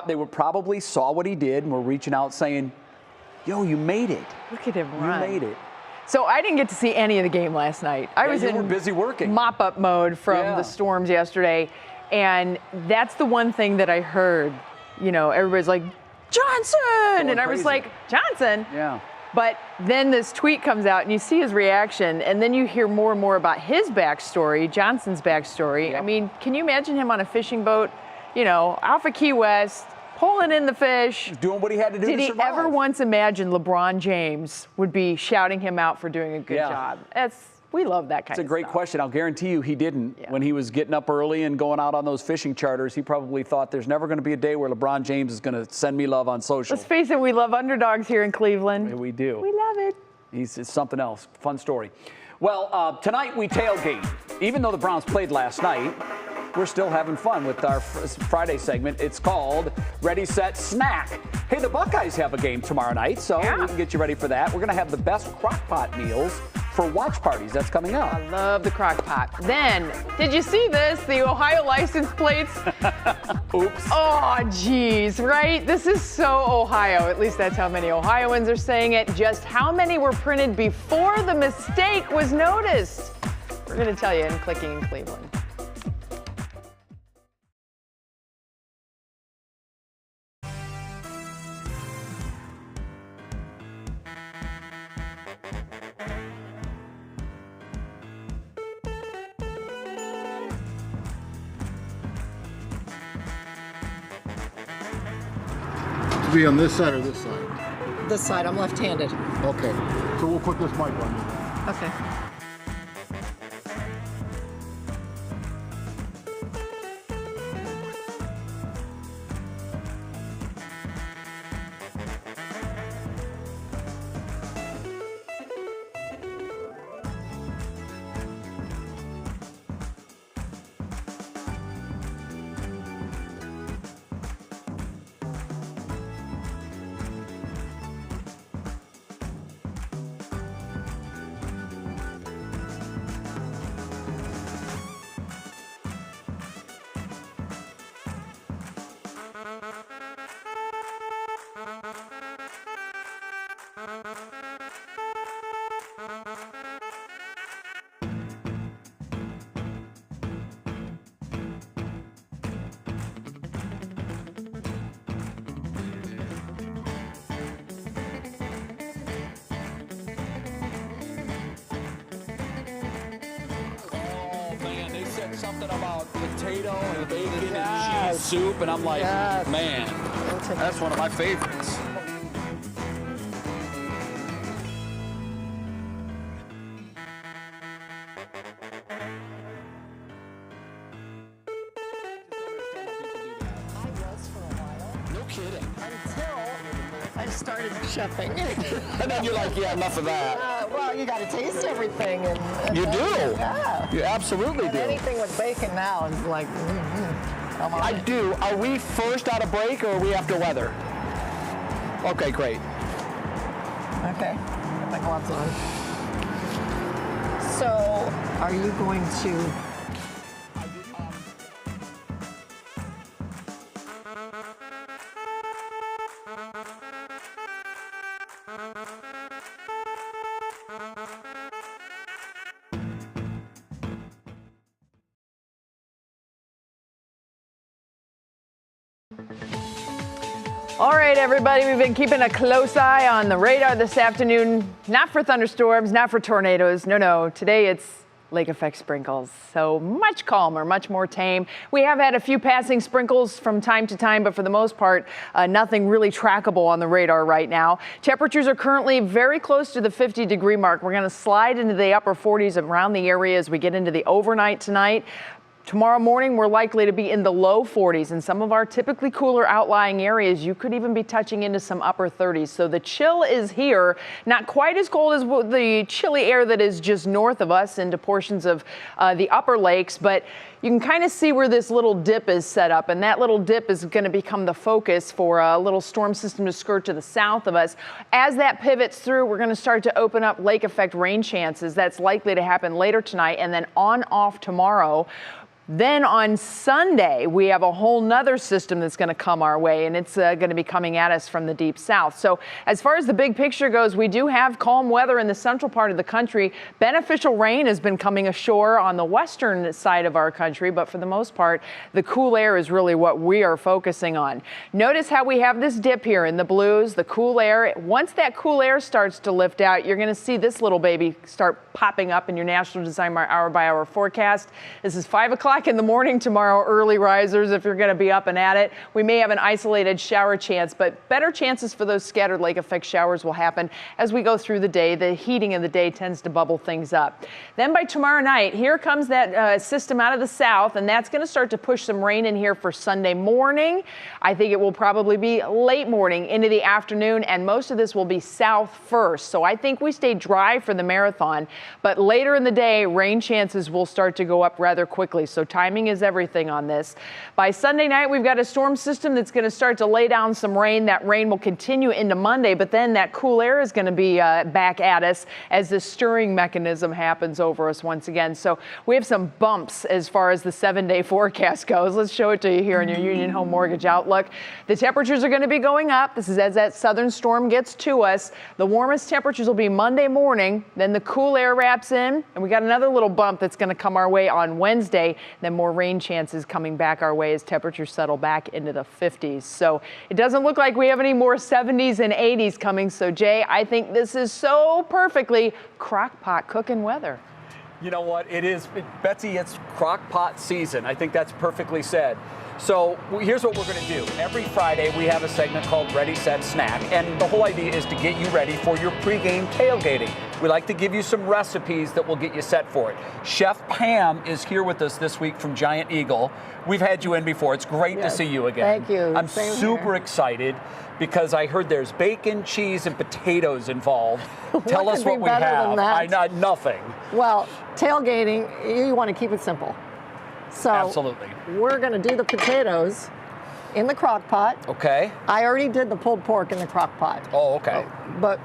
They would probably saw what he did and were reaching out saying, "Yo, you made it. Look at him run. You made it." So I didn't get to see any of the game last night. I was in busy working. Mop-up mode from the storms yesterday, and that's the one thing that I heard. You know, everybody's like, "Johnson!" And I was like, "Johnson?" Yeah. But then this tweet comes out and you see his reaction, and then you hear more and more about his backstory, Johnson's backstory. Yep. I mean, can you imagine him on a fishing boat, off of Key West, pulling in the fish? Doing what he had to do to survive. Did he ever once imagine LeBron James would be shouting him out for doing a good job? We love that kind of stuff. It's a great question. I'll guarantee you he didn't. When he was getting up early and going out on those fishing charters, he probably thought there's never going to be a day where LeBron James is going to send me love on social. Let's face it, we love underdogs here in Cleveland. We do. We love it. It's something else. Fun story. Well, tonight we tailgate. Even though the Browns played last night, we're still having fun with our Friday segment. It's called Ready, Set, Snack. Hey, the Buckeyes have a game tomorrow night, so we can get you ready for that. We're going to have the best crock-pot meals for watch parties. That's coming up. I love the crock pot. Then, did you see this? The Ohio license plates. Oops. Oh, geez, right? This is so Ohio. At least that's how many Ohioans are saying it. Just how many were printed before the mistake was noticed? We're going to tell you in Clicking in Cleveland. Be on this side or this side? This side. I'm left-handed. Okay. So we'll put this mic on you. Okay. Something about potato and bacon and cheese soup, and I'm like, man, that's one of my favorites. No kidding. Until I started chefing. And then you're like, yeah, enough of that. Well, you got to taste everything. And You do. Yeah. You absolutely do. Anything with bacon now is like, come on. I do. Are we first out of break or are we after weather? Okay, great. Okay. Got my gloves on. So, are you going to... All right, everybody, we've been keeping a close eye on the radar this afternoon. Not for thunderstorms, not for tornadoes. No. Today it's lake effect sprinkles. So much calmer, much more tame. We have had a few passing sprinkles from time to time, but for the most part, nothing really trackable on the radar right now. Temperatures are currently very close to the 50-degree mark. We're going to slide into the upper 40s around the area as we get into the overnight tonight. Tomorrow morning, we're likely to be in the low 40s. In some of our typically cooler outlying areas, you could even be touching into some upper 30s. So the chill is here, not quite as cold as the chilly air that is just north of us into portions of the upper lakes, but you can kind of see where this little dip is set up, and that little dip is going to become the focus for a little storm system to skirt to the south of us. As that pivots through, we're going to start to open up lake effect rain chances. That's likely to happen later tonight and then on off tomorrow. Then on Sunday, we have a whole nother system that's going to come our way, and it's going to be coming at us from the deep south. So as far as the big picture goes, we do have calm weather in the central part of the country. Beneficial rain has been coming ashore on the western side of our country, but for the most part, the cool air is really what we are focusing on. Notice how we have this dip here in the blues, the cool air. Once that cool air starts to lift out, you're going to see this little baby start popping up in your National Design hour-by-hour forecast. This is 5 o'clock in the morning tomorrow, early risers, if you're going to be up and at it. We may have an isolated shower chance, but better chances for those scattered lake effect showers will happen as we go through the day. The heating of the day tends to bubble things up. Then by tomorrow night, here comes that system out of the south, and that's going to start to push some rain in here for Sunday morning. I think it will probably be late morning into the afternoon, and most of this will be south first. So I think we stay dry for the marathon, but later in the day, rain chances will start to go up rather quickly. So timing is everything on this. By Sunday night, we've got a storm system that's going to start to lay down some rain. That rain will continue into Monday, but then that cool air is going to be back at us as the stirring mechanism happens over us once again. So we have some bumps as far as the 7-day forecast goes. Let's show it to you here on your Union Home Mortgage Outlook. The temperatures are going to be going up. This is as that southern storm gets to us. The warmest temperatures will be Monday morning. Then the cool air wraps in, and we got another little bump that's going to come our way on Wednesday. Then more rain chances coming back our way as temperatures settle back into the 50s. So it doesn't look like we have any more 70s and 80s coming. So Jay, I think this is so perfectly crock pot cooking weather. You know what? It is, Betsy, it's crock pot season. I think that's perfectly said. So here's what we're going to do. Every Friday, we have a segment called Ready, Set, Snack. And the whole idea is to get you ready for your pregame tailgating. We like to give you some recipes that will get you set for it. Chef Pam is here with us this week from Giant Eagle. We've had you in before. It's great to see you again. Thank you. I'm Same super here. excited because I heard there's bacon, cheese, and potatoes involved. Tell us what we have. I know nothing. Well, tailgating, you want to keep it simple. So absolutely. We're going to do the potatoes in the crock pot. Okay. I already did the pulled pork in the crock pot. Oh, okay. But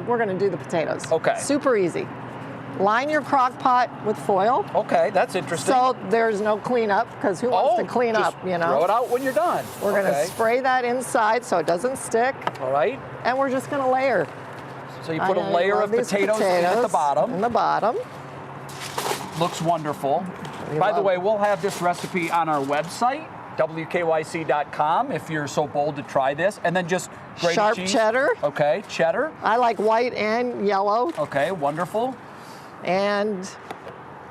we're going to do the potatoes. Okay. Super easy. Line your crock pot with foil. Okay, that's interesting. So there's no cleanup, because who wants to clean up, you know? Throw it out when you're done. We're going to spray that inside so it doesn't stick. All right. And we're just going to layer. So you put a layer of potatoes in at the bottom. In the bottom. Looks wonderful. By the way, we'll have this recipe on our website, WKYC.com, if you're so bold to try this. And then just grated sharp cheese. Cheddar. Okay, cheddar. I like white and yellow. Okay, wonderful. And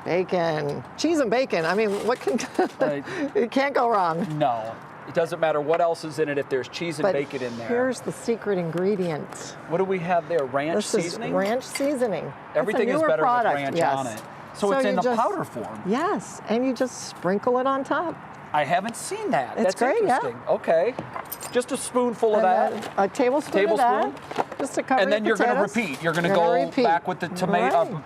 bacon. Cheese and bacon. I mean, what can it can't go wrong. No. It doesn't matter what else is in it if there's cheese and bacon in there. Here's the secret ingredient. What do we have there? Ranch seasoning? Is ranch seasoning. Everything is better with ranch on it. So it's in the powder form. Yes, and you just sprinkle it on top. I haven't seen that. It's That's great, interesting. Yeah. Okay. Just a spoonful of that. A tablespoon of that. Just to cover and then your you're going to repeat. You're going to go back with the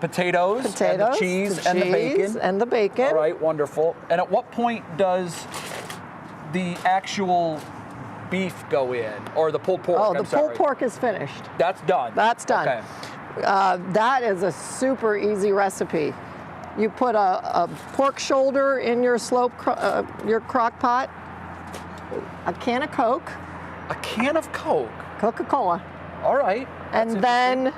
potatoes, and the cheese, and the bacon. And the bacon. All right, wonderful. And at what point does the actual beef go in, or the pulled pork? Oh, the pulled pork is finished. That's done. That's done. Okay. That is a super easy recipe. You put a pork shoulder in your your crock pot, a can of Coke. A can of Coke? Coca-Cola. All right. And then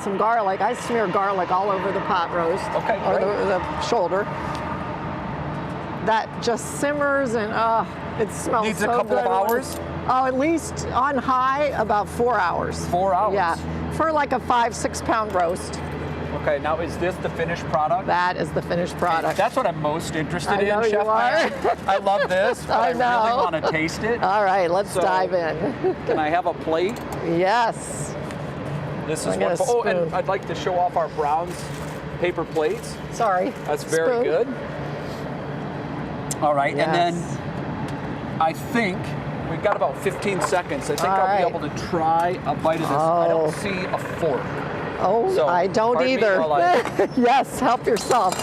some garlic. I smear garlic all over the pot roast. Okay, or the shoulder. That just simmers and it smells Needs so good. a couple of hours? Oh, at least on high, about 4 hours. 4 hours? Yeah, for like a 5-6 pound roast. Okay, now is this the finished product? That is the finished product. That's what I'm most interested I know in, Chef you are. Pam. I love this, but I really want to taste it. All right, let's dive in. Can I have a plate? Yes. This is wonderful. Oh, and I'd like to show off our Browns paper plates. Sorry. That's very good. All right, and then I think we've got about 15 seconds. I think I'll be able to try a bite of this. I don't see a fork. Oh, So, I don't pardon me either. while I Yes, help yourself.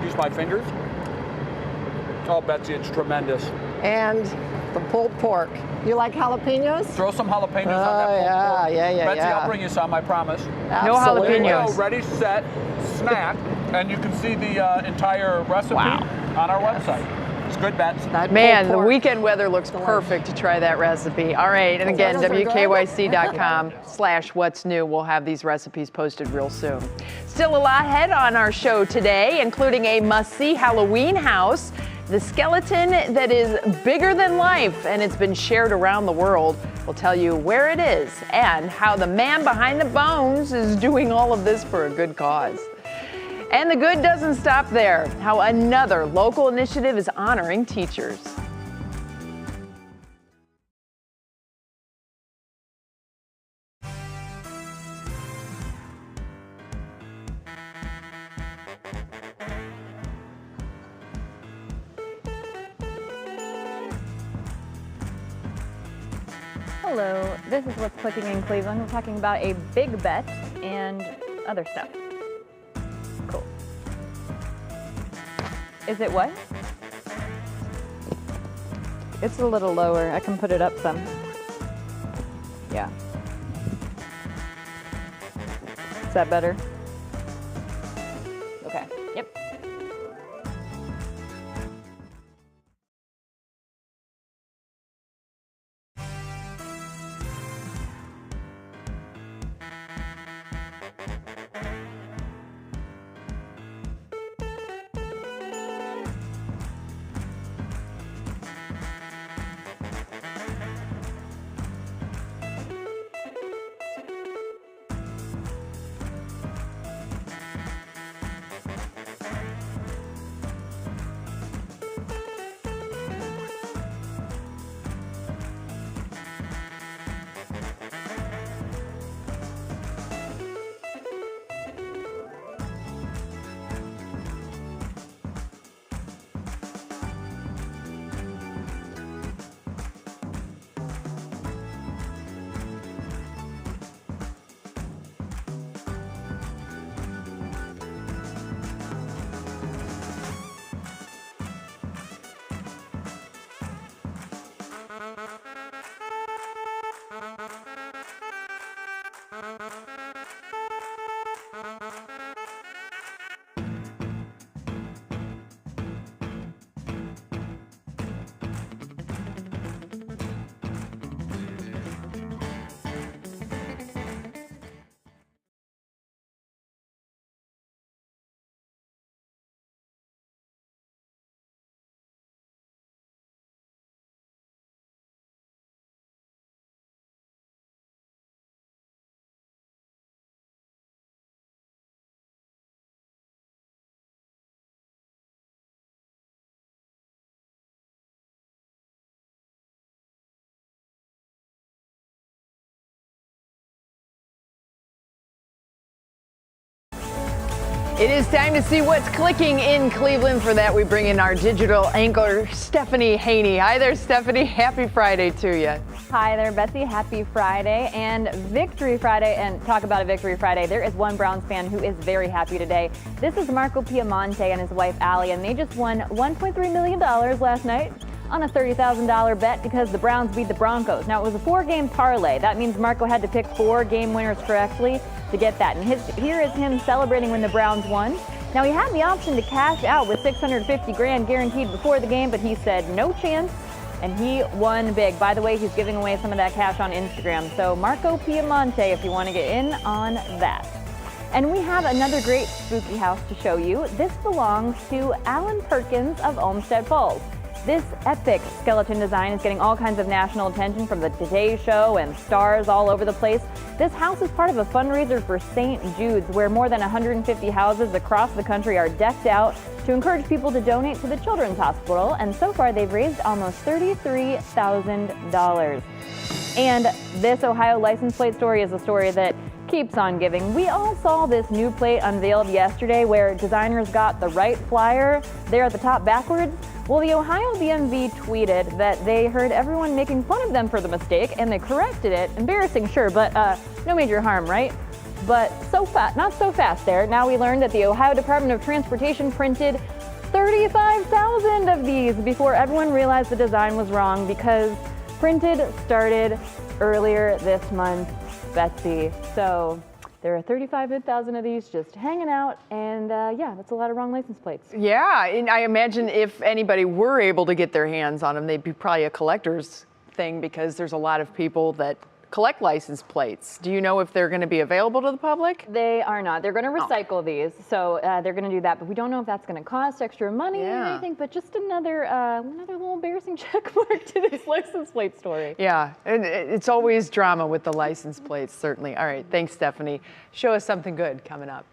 use my fingers. Oh, Betsy, it's tremendous. And the pulled pork. You like jalapenos? Throw some jalapenos on that pulled pork. Yeah, Betsy, I'll bring you some, I promise. Absolutely. No jalapenos. Ready, set, snack. And you can see the entire recipe on our website. It's good, Bets. Man, the weekend weather looks perfect to try that recipe. All right, and again, WKYC.com/what's new. We'll have these recipes posted real soon. Still a lot ahead on our show today, including a must-see Halloween house, the skeleton that is bigger than life, and it's been shared around the world. We'll tell you where it is and how the man behind the bones is doing all of this for a good cause. And the good doesn't stop there. How another local initiative is honoring teachers. Hello, this is What's Clicking in Cleveland. We're talking about a big bet and other stuff. Cool. Is it what? It's a little lower. I can put it up some. Yeah. Is that better? Okay. Yep. It is time to see what's clicking in Cleveland. For that, we bring in our digital anchor, Stephanie Haney. Hi there, Stephanie. Happy Friday to you. Hi there, Betsy. Happy Friday and Victory Friday. And talk about a Victory Friday. There is one Browns fan who is very happy today. This is Marco Piemonte and his wife, Allie, and they just won $1.3 million last night on a $30,000 bet because the Browns beat the Broncos. Now, it was a 4-game parlay. That means Marco had to pick 4 game winners correctly to get that. And here is him celebrating when the Browns won. Now, he had the option to cash out with $650,000 guaranteed before the game, but he said no chance, and he won big. By the way, he's giving away some of that cash on Instagram. So Marco Piemonte, if you want to get in on that. And we have another great spooky house to show you. This belongs to Alan Perkins of Olmsted Falls. This epic skeleton design is getting all kinds of national attention from the Today Show and stars all over the place. This house is part of a fundraiser for St. Jude's, where more than 150 houses across the country are decked out to encourage people to donate to the Children's Hospital. And so far, they've raised almost $33,000. And this Ohio license plate story is a story that keeps on giving. We all saw this new plate unveiled yesterday where designers got the right flyer there at the top backwards. Well, the Ohio DMV tweeted that they heard everyone making fun of them for the mistake and they corrected it. Embarrassing, sure, but no major harm, right? But not so fast there. Now we learned that the Ohio Department of Transportation printed 35,000 of these before everyone realized the design was wrong, because printed started earlier this month, Betsy. So There are 35,000 of these just hanging out, and yeah, that's a lot of wrong license plates. Yeah, and I imagine if anybody were able to get their hands on them, they'd be probably a collector's thing because there's a lot of people that collect license plates. Do you know if they're going to be available to the public? They are not. They're going to recycle these, so they're going to do that. But we don't know if that's going to cost extra money or anything. But just another little embarrassing check mark to this license plate story. Yeah, and it's always drama with the license plates, certainly. All right, thanks, Stephanie. Show us something good coming up.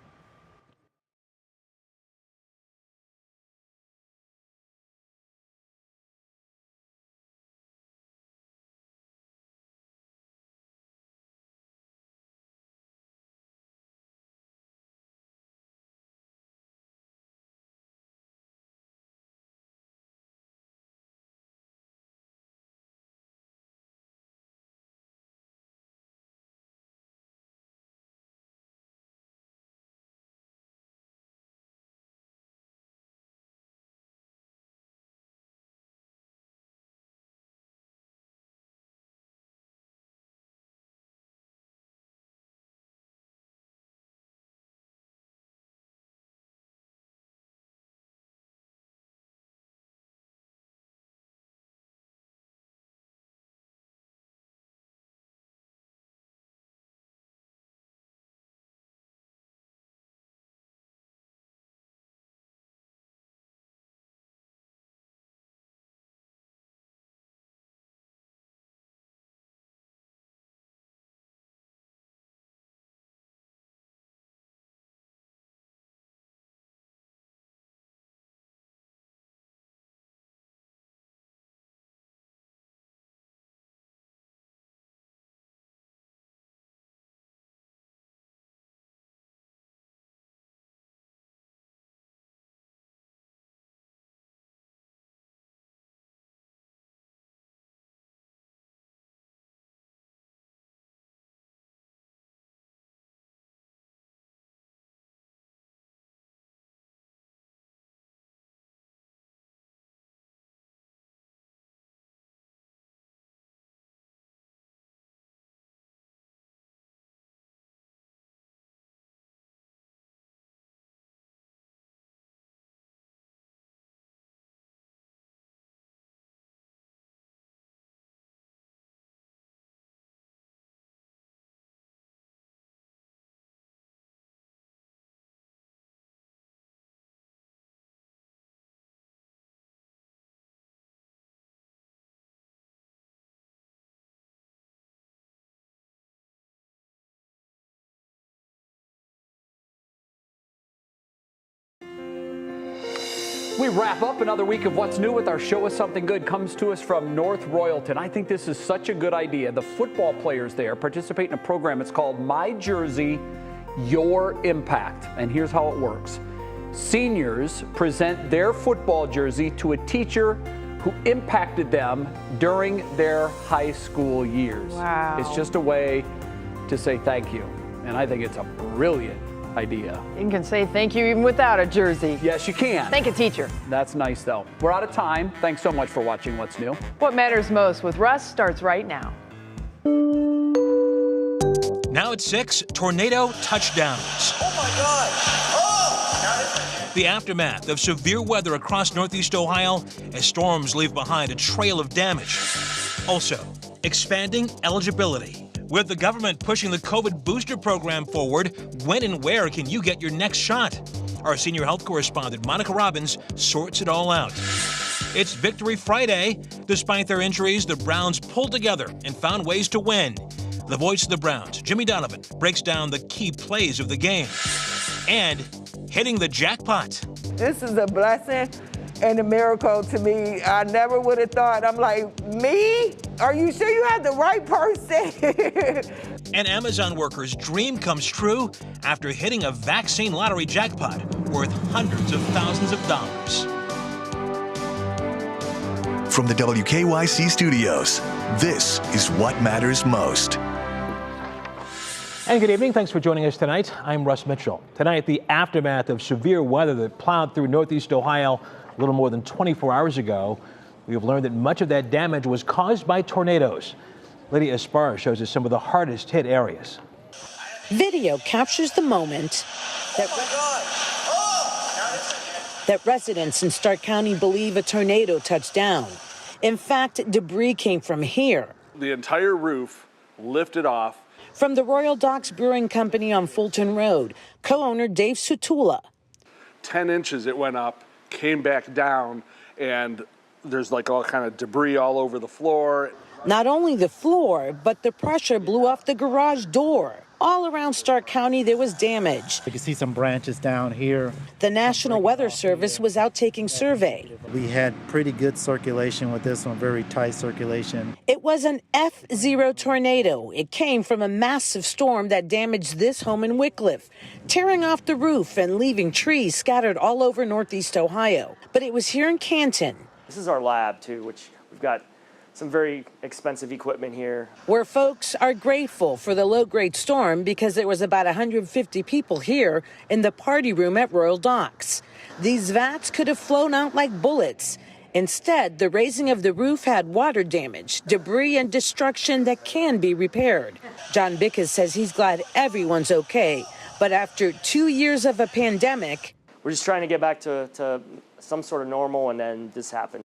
We wrap up another week of What's New with our Show Us Something Good. Comes to us from North Royalton. I think this is such a good idea. The football players there participate in a program. It's called My Jersey, Your Impact. And here's how it works. Seniors present their football jersey to a teacher who impacted them during their high school years. Wow. It's just a way to say thank you. And I think it's a brilliant idea. You can say thank you even without a jersey. Yes, you can. Thank a teacher. That's nice, though. We're out of time. Thanks so much for watching What's New. What matters most with Russ starts right now. Now at 6, tornado touchdowns. Oh my God! Oh! The aftermath of severe weather across Northeast Ohio as storms leave behind a trail of damage. Also, expanding eligibility. With the government pushing the COVID booster program forward, when and where can you get your next shot? Our senior health correspondent, Monica Robbins, sorts it all out. It's Victory Friday. Despite their injuries, the Browns pulled together and found ways to win. The voice of the Browns, Jimmy Donovan, breaks down the key plays of the game. And hitting the jackpot. This is a blessing and a miracle to me. I never would have thought. I'm like, me? Are you sure you have the right person? An Amazon worker's dream comes true after hitting a vaccine lottery jackpot worth hundreds of thousands of dollars. From the WKYC studios, this is What Matters Most. And good evening. Thanks for joining us tonight. I'm Russ Mitchell. Tonight, the aftermath of severe weather that plowed through Northeast Ohio a little more than 24 hours ago. We have learned that much of that damage was caused by tornadoes. Lydia Esparra shows us some of the hardest hit areas. Video captures the moment that residents in Stark County believe a tornado touched down. In fact, debris came from here. The entire roof lifted off. From the Royal Docks Brewing Company on Fulton Road, co-owner Dave Sutula. 10 inches it went up, came back down, and there's like all kind of debris all over the floor. Not only the floor, but the pressure blew off the garage door. All around Stark County, there was damage. You can see some branches down here. The National Weather Service was out taking survey. We had pretty good circulation with this one, very tight circulation. It was an F0 tornado. It came from a massive storm that damaged this home in Wickliffe, tearing off the roof and leaving trees scattered all over Northeast Ohio. But it was here in Canton. This is our lab, too, which we've got some very expensive equipment here. Where folks are grateful for the low-grade storm because there was about 150 people here in the party room at Royal Docks. These vats could have flown out like bullets. Instead, the raising of the roof had water damage, debris, and destruction that can be repaired. John Bickus says he's glad everyone's okay, but after 2 years of a pandemic, we're just trying to get back to some sort of normal, and then this happened.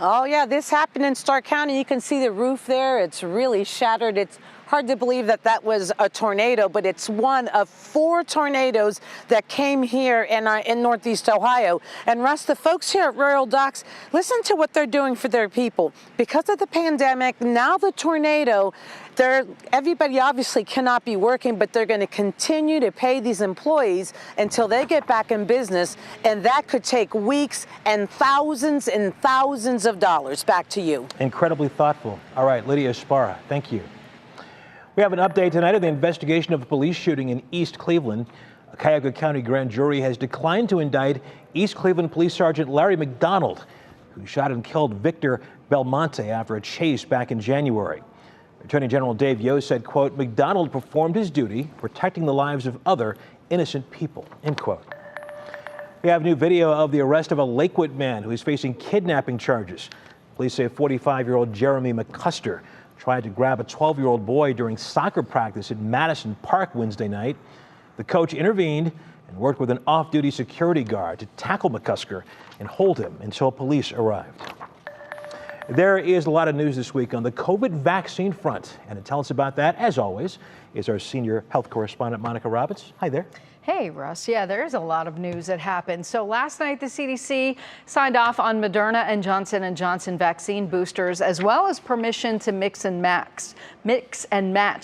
Oh yeah, this happened in Stark County. You can see the roof there. It's really shattered. It's hard to believe that that was a tornado, but it's one of 4 tornadoes that came here in Northeast Ohio. And Russ, the folks here at Royal Docks, listen to what they're doing for their people. Because of the pandemic, now the tornado, everybody obviously cannot be working, but they're going to continue to pay these employees until they get back in business, and that could take weeks and thousands of dollars. Back to you. Incredibly thoughtful. All right, Lydia Esparra, thank you. We have an update tonight of the investigation of a police shooting in East Cleveland. A Cuyahoga County grand jury has declined to indict East Cleveland Police Sergeant Larry McDonald, who shot and killed Victor Belmonte after a chase back in January. Attorney General Dave Yost said, quote, McDonald performed his duty protecting the lives of other innocent people, end quote. We have new video of the arrest of a Lakewood man who is facing kidnapping charges. Police say 45-year-old Jeremy McCuster tried to grab a 12-year-old boy during soccer practice at Madison Park Wednesday night. The coach intervened and worked with an off-duty security guard to tackle McCusker and hold him until police arrived. There is a lot of news this week on the COVID vaccine front, and to tell us about that, as always, is our senior health correspondent, Monica Robbins. Hi there. Hey, Russ. Yeah, there is a lot of news that happened. So last night, the CDC signed off on Moderna and Johnson & Johnson vaccine boosters, as well as permission to mix and match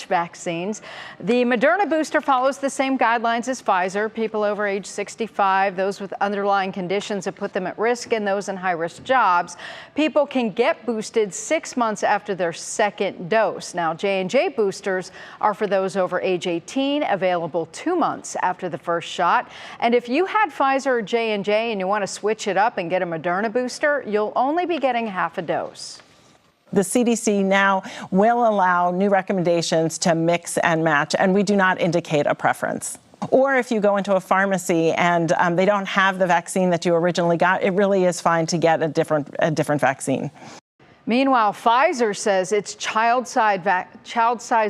vaccines. The Moderna booster follows the same guidelines as Pfizer. People over age 65, those with underlying conditions that put them at risk, and those in high-risk jobs. People can get boosted 6 months after their second dose. Now, J&J boosters are for those over age 18, available 2 months after the first shot. And if you had Pfizer or J&J and you want to switch it up and get a Moderna booster, you'll only be getting half a dose. The CDC now will allow new recommendations to mix and match, and we do not indicate a preference. Or if you go into a pharmacy and they don't have the vaccine that you originally got, it really is fine to get a different vaccine. Meanwhile, Pfizer says its child-sized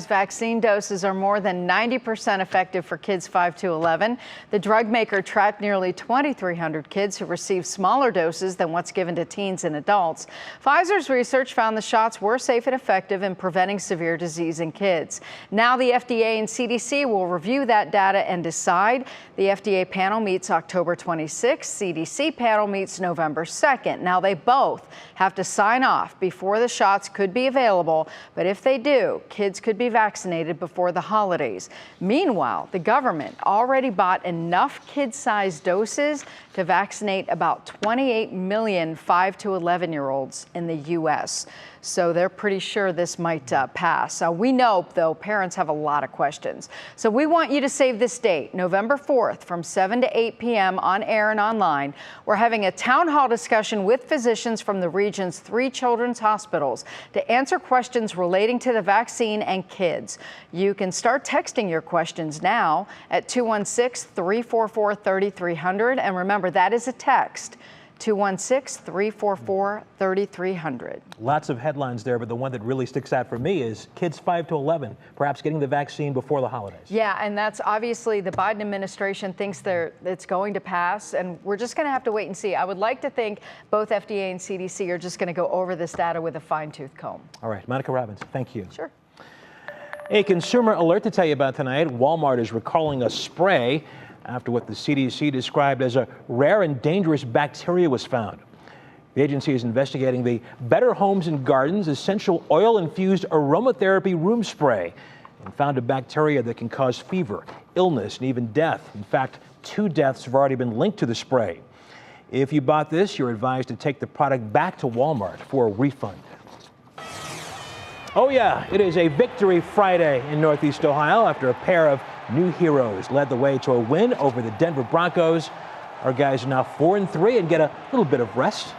vaccine doses are more than 90% effective for kids 5 to 11. The drug maker tracked nearly 2,300 kids who received smaller doses than what's given to teens and adults. Pfizer's research found the shots were safe and effective in preventing severe disease in kids. Now the FDA and CDC will review that data and decide. The FDA panel meets October 26th. CDC panel meets November 2nd. Now they both have to sign off before the shots could be available, but if they do, kids could be vaccinated before the holidays. Meanwhile, the government already bought enough kid-sized doses to vaccinate about 28 million 5 to 11-year-olds in the U.S. So they're pretty sure this might pass. We know, though, parents have a lot of questions. So we want you to save this date, November 4th, from 7 to 8 p.m. on air and online. We're having a town hall discussion with physicians from the region's 3 children's hospitals to answer questions relating to the vaccine and kids. You can start texting your questions now at 216-344-3300. And remember, that is a text. 216-344-3300. Lots of headlines there, but the one that really sticks out for me is kids 5 to 11 perhaps getting the vaccine before the holidays. Yeah, and that's obviously the Biden administration thinks it's going to pass, and we're just going to have to wait and see. I would like to think both FDA and CDC are just going to go over this data with a fine-tooth comb. All right, Monica Robbins, thank you. Sure. A consumer alert to tell you about tonight. Walmart is recalling a spray after what the CDC described as a rare and dangerous bacteria was found. The agency is investigating the Better Homes and Gardens essential oil-infused aromatherapy room spray and found a bacteria that can cause fever, illness, and even death. In fact, 2 deaths have already been linked to the spray. If you bought this, you're advised to take the product back to Walmart for a refund. Oh yeah, it is a victory Friday in Northeast Ohio after a pair of new heroes led the way to a win over the Denver Broncos. Our guys are now 4-3 and get a little bit of rest